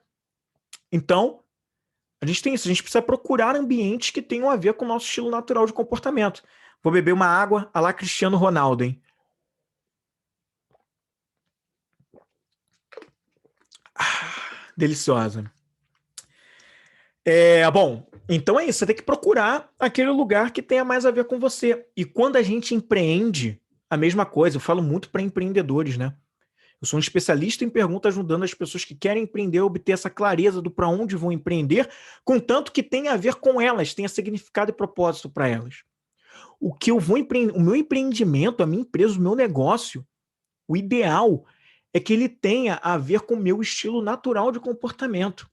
Então, a gente tem isso, a gente precisa procurar ambientes que tenham a ver com o nosso estilo natural de comportamento. Vou beber uma água à la Cristiano Ronaldo, hein? Deliciosa. Bom, então é isso, você tem que procurar aquele lugar que tenha mais a ver com você. E quando a gente empreende, a mesma coisa, eu falo muito para empreendedores, né? Eu sou um especialista em perguntas, ajudando as pessoas que querem empreender a obter essa clareza do para onde vão empreender, contanto que tenha a ver com elas, tenha significado e propósito para elas. O que eu vou empreender, o meu empreendimento, a minha empresa, o meu negócio, o ideal é que ele tenha a ver com o meu estilo natural de comportamento,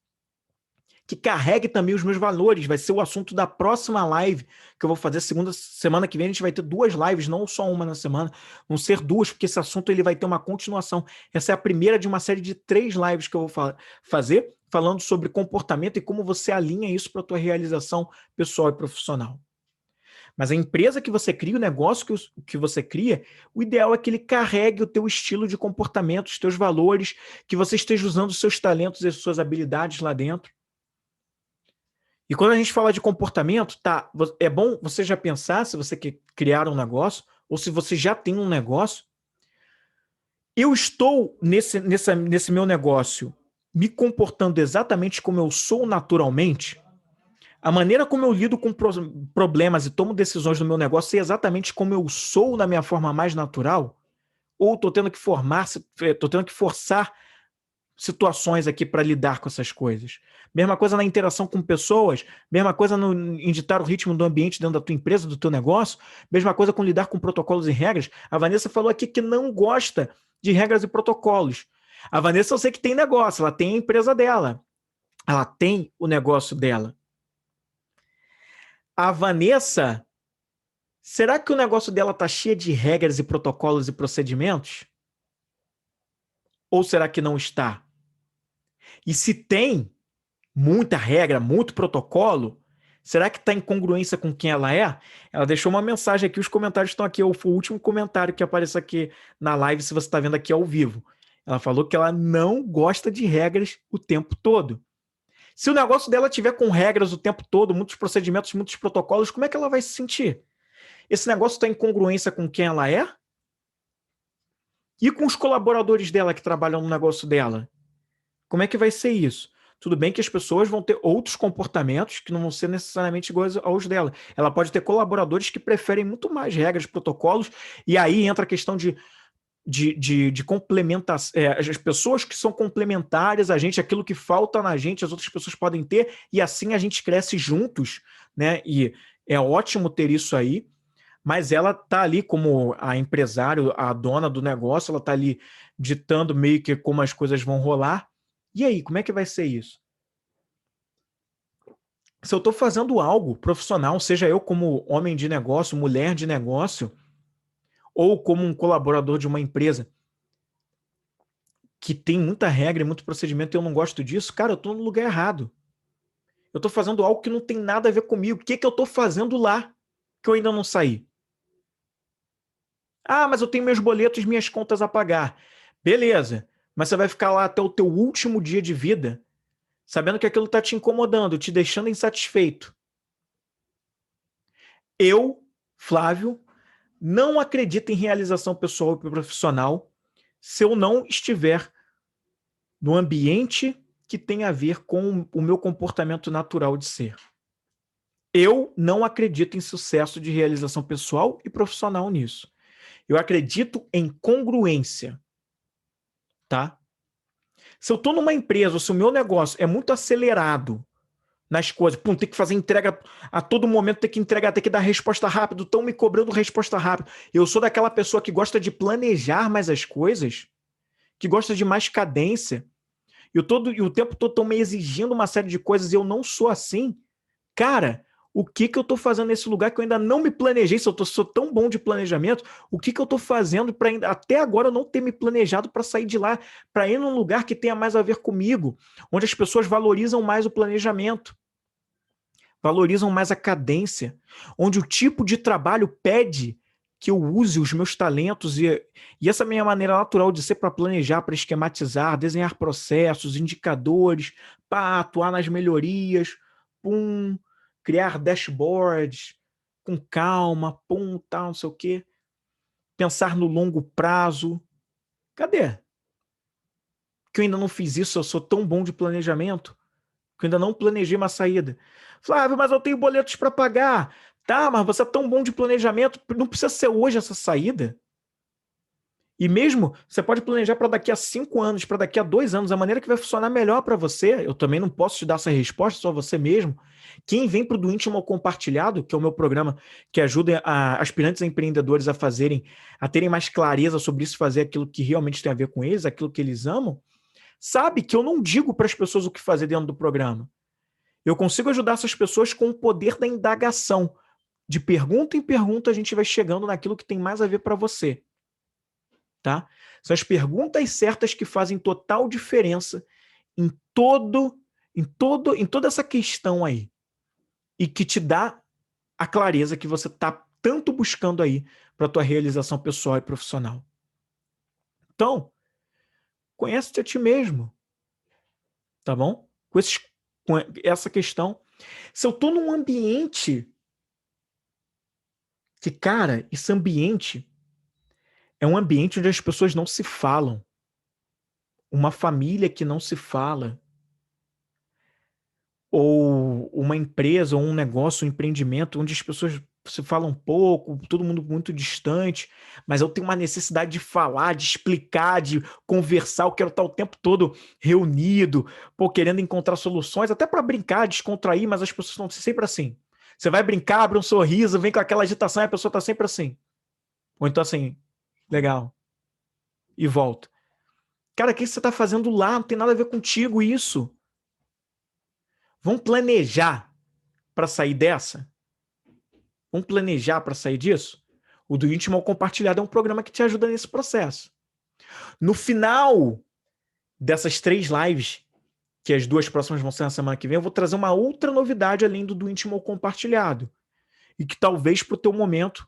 que carregue também os meus valores. Vai ser o assunto da próxima live que eu vou fazer semana que vem. A gente vai ter 2 lives, não só uma na semana, vão ser 2, porque esse assunto ele vai ter uma continuação. Essa é a primeira de uma série de 3 lives que eu vou fazer, falando sobre comportamento e como você alinha isso para a tua realização pessoal e profissional. Mas a empresa que você cria, o negócio que você cria, o ideal é que ele carregue o teu estilo de comportamento, os teus valores, que você esteja usando os seus talentos e as suas habilidades lá dentro. E quando a gente fala de comportamento, tá, é bom você já pensar se você quer criar um negócio ou se você já tem um negócio. Eu estou nesse meu negócio me comportando exatamente como eu sou naturalmente? A maneira como eu lido com problemas e tomo decisões no meu negócio é exatamente como eu sou na minha forma mais natural? Ou estou tendo que forçar situações aqui para lidar com essas coisas? Mesma coisa na interação com pessoas, mesma coisa em ditar o ritmo do ambiente dentro da tua empresa, do teu negócio, mesma coisa com lidar com protocolos e regras. A Vanessa falou aqui que não gosta de regras e protocolos. A Vanessa, eu sei que tem negócio, ela tem a empresa dela, ela tem o negócio dela. A Vanessa, será que o negócio dela tá cheio de regras e protocolos e procedimentos? Ou será que não está? E se tem muita regra, muito protocolo, será que está em congruência com quem ela é? Ela deixou uma mensagem aqui, os comentários estão aqui, foi o último comentário que apareceu aqui na live, se você está vendo aqui ao vivo. Ela falou que ela não gosta de regras o tempo todo. Se o negócio dela tiver com regras o tempo todo, muitos procedimentos, muitos protocolos, como é que ela vai se sentir? Esse negócio está em congruência com quem ela é? E com os colaboradores dela que trabalham no negócio dela? Como é que vai ser isso? Tudo bem que as pessoas vão ter outros comportamentos que não vão ser necessariamente iguais aos dela. Ela pode ter colaboradores que preferem muito mais regras, protocolos, e aí entra a questão de complementação. As pessoas que são complementares a gente, aquilo que falta na gente, as outras pessoas podem ter, e assim a gente cresce juntos, né? E é ótimo ter isso aí, mas ela tá ali como a empresária, a dona do negócio, ela tá ali ditando meio que como as coisas vão rolar. E aí, como é que vai ser isso? Se eu estou fazendo algo profissional, seja eu como homem de negócio, mulher de negócio, ou como um colaborador de uma empresa que tem muita regra e muito procedimento e eu não gosto disso, cara, eu estou no lugar errado. Eu estou fazendo algo que não tem nada a ver comigo. O que eu estou fazendo lá que eu ainda não saí? Ah, mas eu tenho meus boletos e minhas contas a pagar. Beleza, mas você vai ficar lá até o teu último dia de vida sabendo que aquilo está te incomodando, te deixando insatisfeito. Eu, Flávio, não acredito em realização pessoal e profissional se eu não estiver no ambiente que tem a ver com o meu comportamento natural de ser. Eu não acredito em sucesso de realização pessoal e profissional nisso. Eu acredito em congruência, tá? Se eu estou numa empresa, ou se o meu negócio é muito acelerado nas coisas, pum, tem que fazer entrega a todo momento, tem que entregar, tem que dar resposta rápido, estão me cobrando resposta rápida. Eu sou daquela pessoa que gosta de planejar mais as coisas, que gosta de mais cadência, e o tempo todo estão me exigindo uma série de coisas e eu não sou assim. Cara, o que eu estou fazendo nesse lugar que eu ainda não me planejei? Se eu sou tão bom de planejamento, o que eu estou fazendo para até agora eu não ter me planejado para sair de lá, para ir num lugar que tenha mais a ver comigo, onde as pessoas valorizam mais o planejamento, valorizam mais a cadência, onde o tipo de trabalho pede que eu use os meus talentos e essa minha maneira natural de ser para planejar, para esquematizar, desenhar processos, indicadores, para atuar nas melhorias, pum, criar dashboards com calma, pum, tal, não sei o quê, pensar no longo prazo. Cadê? Que eu ainda não fiz isso, eu sou tão bom de planejamento que eu ainda não planejei uma saída. Flávio, mas eu tenho boletos para pagar. Tá, mas você é tão bom de planejamento, não precisa ser hoje essa saída. E mesmo, você pode planejar para daqui a 5 anos, para daqui a 2 anos, a maneira que vai funcionar melhor para você. Eu também não posso te dar essa resposta, só você mesmo. Quem vem para o Do Íntimo ao Compartilhado, que é o meu programa que ajuda aspirantes a empreendedores a terem mais clareza sobre isso, fazer aquilo que realmente tem a ver com eles, aquilo que eles amam, sabe que eu não digo para as pessoas o que fazer dentro do programa. Eu consigo ajudar essas pessoas com o poder da indagação. De pergunta em pergunta, a gente vai chegando naquilo que tem mais a ver para você. Tá? São as perguntas certas que fazem total diferença em toda essa questão aí. E que te dá a clareza que você está tanto buscando aí para a tua realização pessoal e profissional. Então, conhece-te a ti mesmo, tá bom? Com essa questão Se eu estou num ambiente que, cara, esse ambiente é um ambiente onde as pessoas não se falam, uma família que não se fala, ou uma empresa, ou um negócio, um empreendimento, onde as pessoas se falam pouco, todo mundo muito distante, mas eu tenho uma necessidade de falar, de explicar, de conversar, eu quero estar o tempo todo reunido, pô, querendo encontrar soluções, até para brincar, descontrair, mas as pessoas estão sempre assim. Você vai brincar, abre um sorriso, vem com aquela agitação e a pessoa está sempre assim. Ou então assim, legal, e volta. Cara, o que você está fazendo lá? Não tem nada a ver contigo isso. Vamos planejar para sair dessa? Vamos planejar para sair disso? O do íntimo ao compartilhado é um programa que te ajuda nesse processo. No final dessas 3 lives, que as 2 próximas vão ser na semana que vem, eu vou trazer uma outra novidade além do íntimo ao compartilhado. E que talvez para o teu momento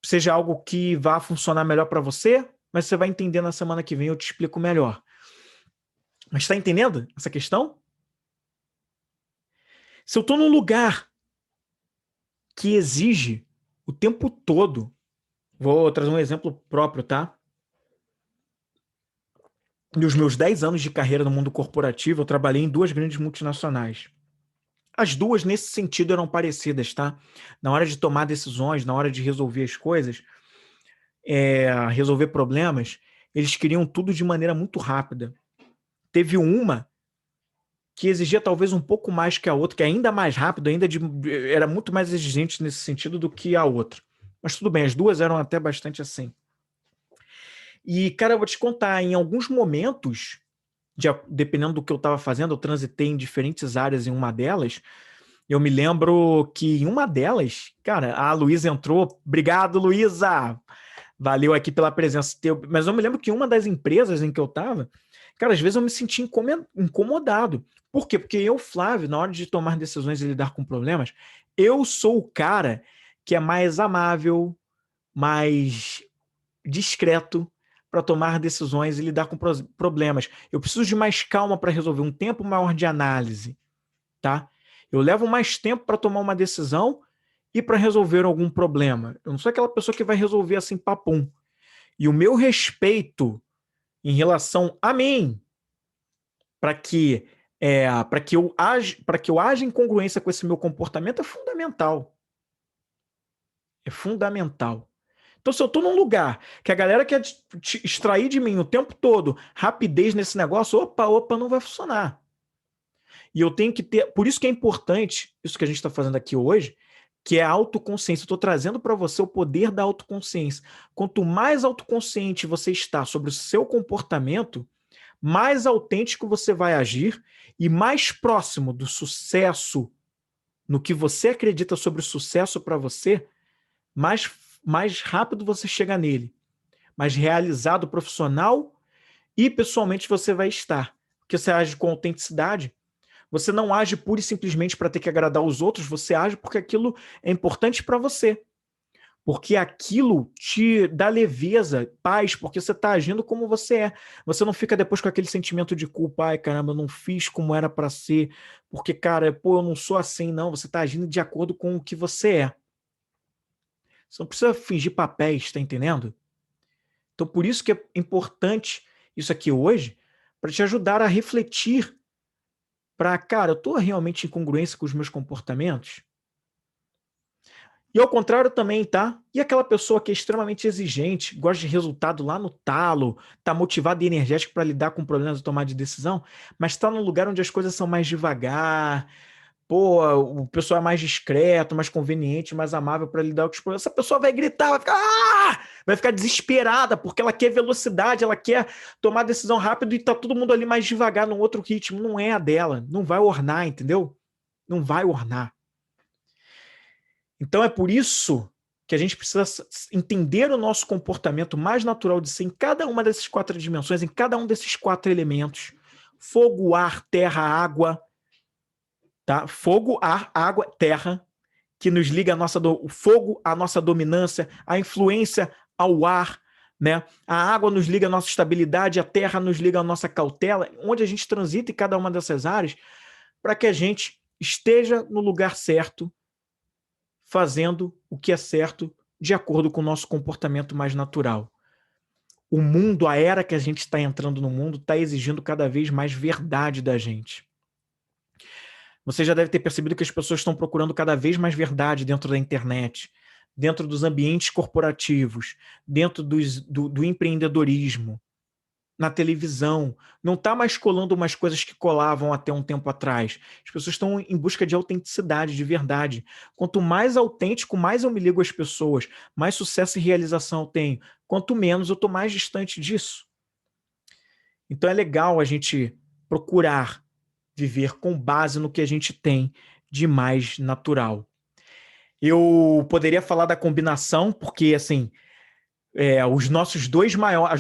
seja algo que vá funcionar melhor para você, mas você vai entender na semana que vem, eu te explico melhor. Mas está entendendo essa questão? Se eu estou num lugar que exige o tempo todo, vou trazer um exemplo próprio, tá? Nos meus 10 anos de carreira no mundo corporativo, eu trabalhei em 2 grandes multinacionais. As 2, nesse sentido, eram parecidas, tá? Na hora de tomar decisões, na hora de resolver as coisas, resolver problemas, eles queriam tudo de maneira muito rápida. Teve uma que exigia talvez um pouco mais que a outra, que é ainda mais rápido, era muito mais exigente nesse sentido do que a outra. Mas tudo bem, as 2 eram até bastante assim. E, cara, eu vou te contar, em alguns momentos, dependendo do que eu estava fazendo, eu transitei em diferentes áreas em uma delas. Eu me lembro que em uma delas, cara, a Luísa entrou. Obrigado, Luísa! Valeu aqui pela presença. Mas eu me lembro que em uma das empresas em que eu estava, cara, às vezes eu me senti incomodado. Por quê? Porque eu, Flávio, na hora de tomar decisões e lidar com problemas, eu sou o cara que é mais amável, mais discreto para tomar decisões e lidar com problemas. Eu preciso de mais calma para resolver, um tempo maior de análise, tá? Eu levo mais tempo para tomar uma decisão e para resolver algum problema. Eu não sou aquela pessoa que vai resolver assim, papum. E o meu respeito em relação a mim, para que eu haja em congruência com esse meu comportamento, é fundamental. É fundamental. Então, se eu estou num lugar que a galera quer extrair de mim o tempo todo rapidez nesse negócio, opa, não vai funcionar. E eu tenho que ter... Por isso que é importante, isso que a gente está fazendo aqui hoje, que é a autoconsciência. Eu estou trazendo para você o poder da autoconsciência. Quanto mais autoconsciente você está sobre o seu comportamento, mais autêntico você vai agir e mais próximo do sucesso, no que você acredita sobre o sucesso para você, mais rápido você chega nele, mais realizado profissional e pessoalmente você vai estar. Porque você age com autenticidade, você não age pura e simplesmente para ter que agradar os outros, você age porque aquilo é importante para você. Porque aquilo te dá leveza, paz, porque você está agindo como você é. Você não fica depois com aquele sentimento de culpa, ai caramba, eu não fiz como era para ser, porque, cara, pô, eu não sou assim, não. Você está agindo de acordo com o que você é. Você não precisa fingir papéis, tá entendendo? Então, por isso que é importante isso aqui hoje, para te ajudar a refletir para, cara, eu estou realmente em congruência com os meus comportamentos? E ao contrário também, tá? E aquela pessoa que é extremamente exigente, gosta de resultado lá no talo, tá motivado e energético para lidar com problemas de tomar de decisão, mas está num lugar onde as coisas são mais devagar, pô, o pessoal é mais discreto, mais conveniente, mais amável para lidar com os problemas. Essa pessoa vai gritar, vai ficar desesperada, porque ela quer velocidade, ela quer tomar decisão rápido e tá todo mundo ali mais devagar, num outro ritmo. Não é a dela, não vai ornar, entendeu? Não vai ornar. Então é por isso que a gente precisa entender o nosso comportamento mais natural de ser em cada uma dessas 4 dimensões, em cada um desses 4 elementos. Fogo, ar, terra, água. Tá? Fogo, ar, água, terra, que nos liga o fogo à nossa dominância, a influência ao ar, né? A água nos liga à nossa estabilidade, a terra nos liga à nossa cautela, onde a gente transita em cada uma dessas áreas, para que a gente esteja no lugar certo, fazendo o que é certo de acordo com o nosso comportamento mais natural. O mundo, a era que a gente está entrando no mundo, está exigindo cada vez mais verdade da gente. Você já deve ter percebido que as pessoas estão procurando cada vez mais verdade dentro da internet, dentro dos ambientes corporativos, dentro do empreendedorismo, na televisão. Não está mais colando umas coisas que colavam até um tempo atrás. As pessoas estão em busca de autenticidade, de verdade. Quanto mais autêntico, mais eu me ligo às pessoas, mais sucesso e realização eu tenho. Quanto menos, eu estou mais distante disso. Então é legal a gente procurar viver com base no que a gente tem de mais natural. Eu poderia falar da combinação, porque assim, os nossos dois maiores,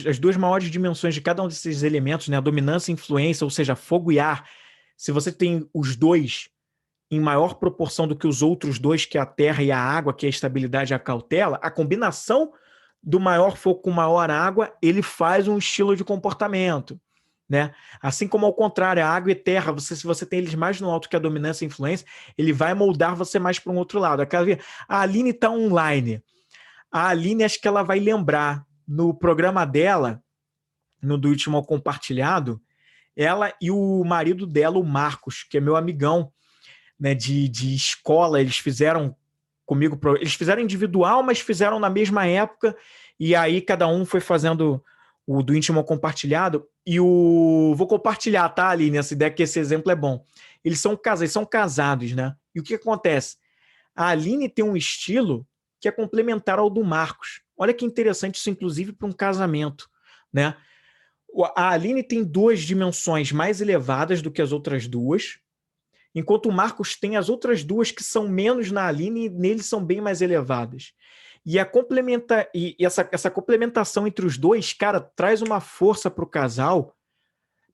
as duas maiores dimensões de cada um desses elementos, né, a dominância e influência, ou seja, fogo e ar, se você tem os dois em maior proporção do que os outros dois, que é a terra e a água, que é a estabilidade e a cautela, a combinação do maior fogo com maior água, ele faz um estilo de comportamento, né? Assim como ao contrário, a água e terra, se você tem eles mais no alto que a dominância e a influência, ele vai moldar você mais para um outro lado. A Aline está online. A Aline, acho que ela vai lembrar, no programa dela, no do último compartilhado, ela e o marido dela, o Marcos, que é meu amigão, né, de escola, eles fizeram comigo, eles fizeram individual, mas fizeram na mesma época, e aí cada um foi fazendo o do íntimo compartilhado, vou compartilhar, tá, Aline, essa ideia, que esse exemplo é bom. Eles são casados, né? E o que acontece? A Aline tem um estilo que é complementar ao do Marcos. Olha que interessante isso, inclusive, para um casamento, né? A Aline tem duas dimensões mais elevadas do que as outras duas, enquanto o Marcos tem as outras duas que são menos na Aline e nele são bem mais elevadas. E essa complementação entre os dois, cara, traz uma força para o casal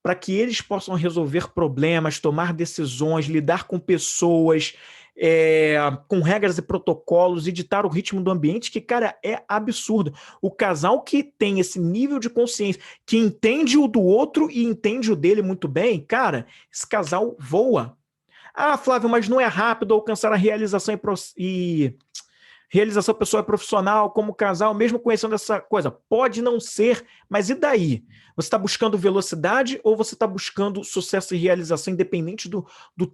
para que eles possam resolver problemas, tomar decisões, lidar com pessoas, com regras e protocolos e ditar o ritmo do ambiente, que, cara, é absurdo. O casal que tem esse nível de consciência, que entende o do outro e entende o dele muito bem, cara, esse casal voa. Ah, Flávio, mas não é rápido alcançar a realização e realização pessoal e profissional como casal, mesmo conhecendo essa coisa. Pode não ser, mas e daí? Você está buscando velocidade ou você está buscando sucesso e realização, independente do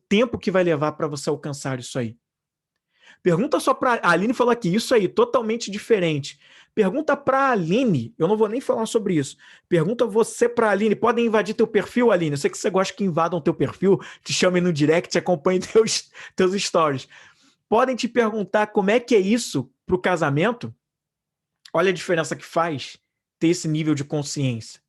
tempo que vai levar para você alcançar isso aí? Pergunta só para a Aline, falou aqui, isso aí, totalmente diferente. Pergunta para a Aline, eu não vou nem falar sobre isso. Pergunta você para a Aline, podem invadir teu perfil, Aline? Eu sei que você gosta que invadam teu perfil, te chamem no direct, acompanhem teus stories. Podem te perguntar como é que é isso para o casamento. Olha a diferença que faz ter esse nível de consciência.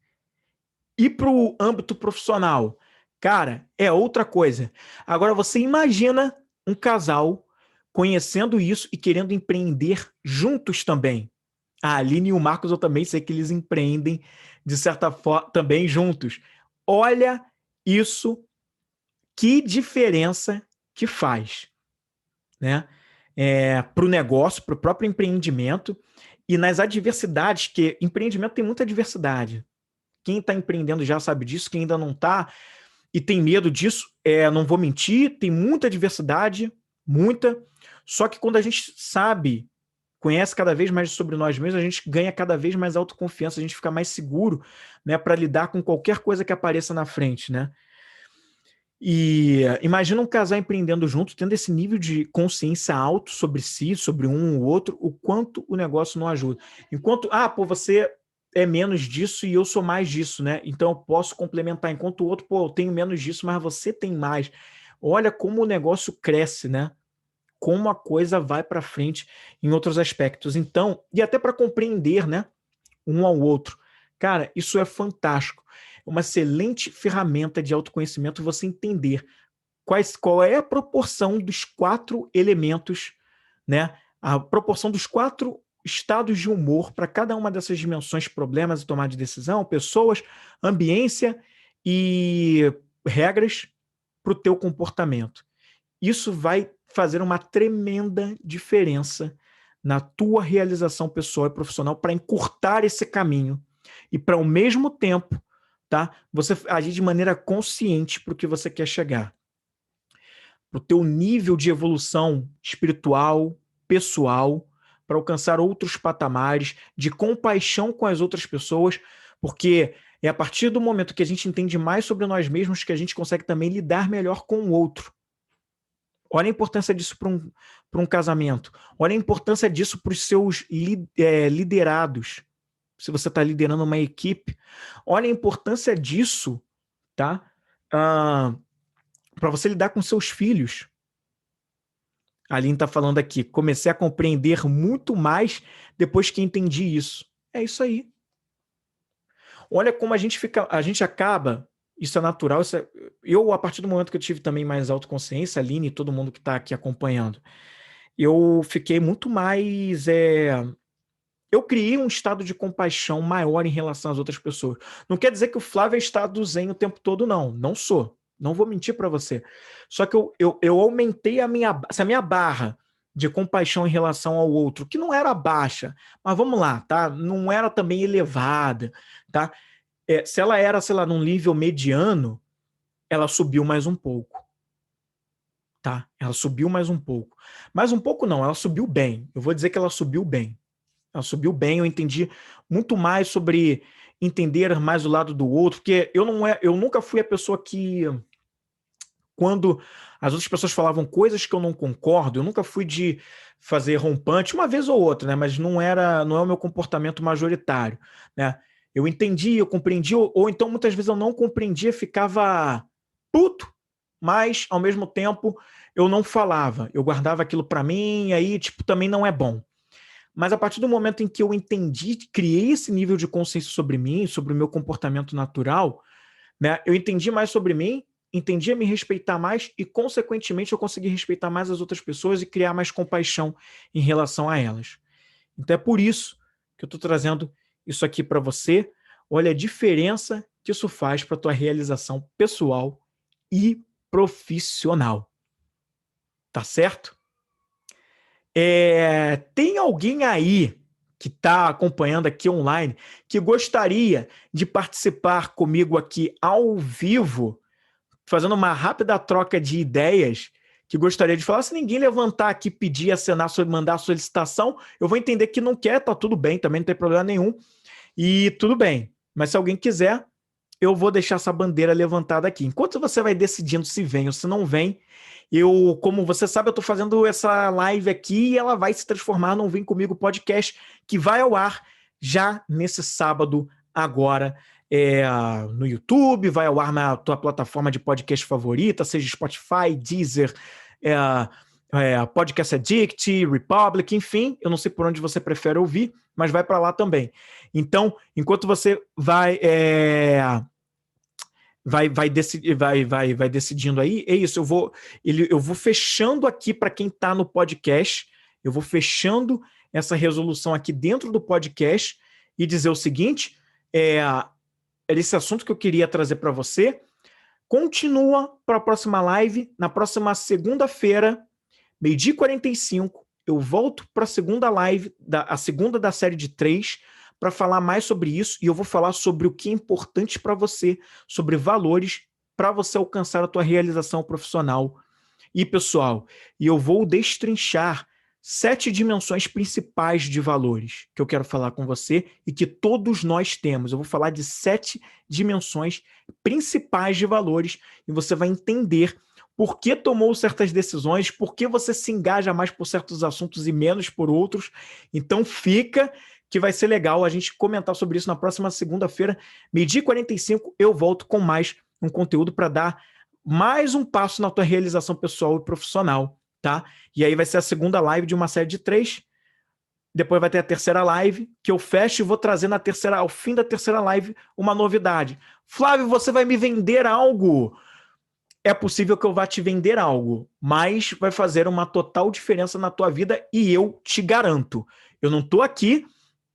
E para o âmbito profissional, cara, é outra coisa. Agora você imagina um casal conhecendo isso e querendo empreender juntos também. A Aline e o Marcos, eu também sei que eles empreendem, de certa forma, também juntos. Olha isso, que diferença que faz, né? Para o negócio, para o próprio empreendimento e nas adversidades, que empreendimento tem muita diversidade. Quem está empreendendo já sabe disso, quem ainda não está e tem medo disso, não vou mentir, tem muita diversidade, muita. Só que quando a gente sabe, conhece cada vez mais sobre nós mesmos, a gente ganha cada vez mais autoconfiança, a gente fica mais seguro, né, para lidar com qualquer coisa que apareça na frente, né? E imagina um casal empreendendo junto, tendo esse nível de consciência alto sobre si, sobre um ou outro, o quanto o negócio não ajuda. Enquanto, você é menos disso e eu sou mais disso, né? Então eu posso complementar. Enquanto o outro, eu tenho menos disso, mas você tem mais. Olha como o negócio cresce, né? Como a coisa vai para frente em outros aspectos. Então, e até para compreender, né, um ao outro. Cara, isso é fantástico. É uma excelente ferramenta de autoconhecimento você entender qual é a proporção dos 4 elementos, né? A proporção dos 4 estados de humor para cada uma dessas dimensões, problemas e tomada de decisão, pessoas, ambiência e regras para o teu comportamento. Isso vai fazer uma tremenda diferença na tua realização pessoal e profissional para encurtar esse caminho e para, ao mesmo tempo, tá? Você agir de maneira consciente para o que você quer chegar. Para o teu nível de evolução espiritual, pessoal, para alcançar outros patamares de compaixão com as outras pessoas, porque é a partir do momento que a gente entende mais sobre nós mesmos que a gente consegue também lidar melhor com o outro. Olha a importância disso para um casamento. Olha a importância disso para os seus liderados. Se você está liderando uma equipe, olha a importância disso, tá? Para você lidar com seus filhos. A Aline está falando aqui, comecei a compreender muito mais depois que entendi isso. É isso aí. Olha como a gente acaba, isso é natural, eu, a partir do momento que eu tive também mais autoconsciência, a Aline e todo mundo que está aqui acompanhando, eu fiquei muito mais... Eu criei um estado de compaixão maior em relação às outras pessoas. Não quer dizer que o Flávio é estado zen o tempo todo, não. Não sou. Não vou mentir para você. Só que eu aumentei essa minha barra de compaixão em relação ao outro, que não era baixa, mas vamos lá, tá? Não era também elevada, tá? Se ela era, sei lá, num nível mediano, ela subiu mais um pouco, tá? Ela subiu mais um pouco. Mais um pouco não, ela subiu bem. Eu vou dizer que ela subiu bem. Ela subiu bem, eu entendi muito mais sobre entender mais o lado do outro, porque eu nunca fui a pessoa que, quando as outras pessoas falavam coisas que eu não concordo, eu nunca fui de fazer rompante, uma vez ou outra, né? Mas não é o meu comportamento majoritário, né? Eu entendi, eu compreendi, ou então muitas vezes eu não compreendia, ficava puto, mas ao mesmo tempo eu não falava, eu guardava aquilo para mim, e aí tipo também não é bom. Mas a partir do momento em que eu entendi, criei esse nível de consciência sobre mim, sobre o meu comportamento natural, né, eu entendi mais sobre mim, entendi a me respeitar mais e, consequentemente, eu consegui respeitar mais as outras pessoas e criar mais compaixão em relação a elas. Então é por isso que eu estou trazendo isso aqui para você. Olha a diferença que isso faz para a tua realização pessoal e profissional. Tá certo? Tem alguém aí que está acompanhando aqui online que gostaria de participar comigo aqui ao vivo, fazendo uma rápida troca de ideias, que gostaria de falar? Se ninguém levantar aqui, pedir, assinar, mandar a solicitação, eu vou entender que não quer, tá tudo bem, também não tem problema nenhum, e tudo bem. Mas se alguém quiser, eu vou deixar essa bandeira levantada aqui. Enquanto você vai decidindo se vem ou se não vem, como você sabe, eu estou fazendo essa live aqui e ela vai se transformar num Vem Comigo podcast que vai ao ar já nesse sábado agora no YouTube, vai ao ar na tua plataforma de podcast favorita, seja Spotify, Deezer, Podcast Addict, Republic, enfim, eu não sei por onde você prefere ouvir, mas vai para lá também. Então, enquanto você vai decidindo aí, é isso, eu vou fechando aqui para quem está no podcast, eu vou fechando essa resolução aqui dentro do podcast e dizer o seguinte, esse assunto que eu queria trazer para você, continua para a próxima live, na próxima segunda-feira, 12h45, eu volto para a segunda live, a segunda da série de 3, para falar mais sobre isso, e eu vou falar sobre o que é importante para você, sobre valores para você alcançar a tua realização profissional e pessoal. E eu vou destrinchar 7 dimensões principais de valores que eu quero falar com você e que todos nós temos. Eu vou falar de 7 dimensões principais de valores e você vai entender por que tomou certas decisões, por que você se engaja mais por certos assuntos e menos por outros. Então fica que vai ser legal a gente comentar sobre isso na próxima segunda-feira, 12h45, eu volto com mais um conteúdo para dar mais um passo na tua realização pessoal e profissional, tá? E aí vai ser a segunda live de uma série de 3, depois vai ter a terceira live, que eu fecho e vou trazer ao fim da terceira live, uma novidade. Flávio, você vai me vender algo? É possível que eu vá te vender algo, mas vai fazer uma total diferença na tua vida e eu te garanto. Eu não estou aqui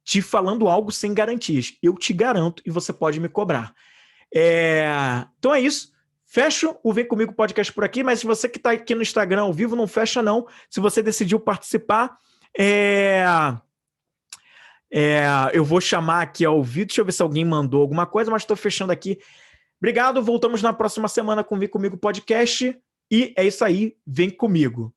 te falando algo sem garantias. Eu te garanto e você pode me cobrar. Então é isso. Fecho o Vem Comigo podcast por aqui, mas se você que está aqui no Instagram ao vivo, não fecha não. Se você decidiu participar, Eu vou chamar aqui ao vivo, deixa eu ver se alguém mandou alguma coisa, mas estou fechando aqui. Obrigado, voltamos na próxima semana com Vem Comigo Podcast. E é isso aí, vem comigo.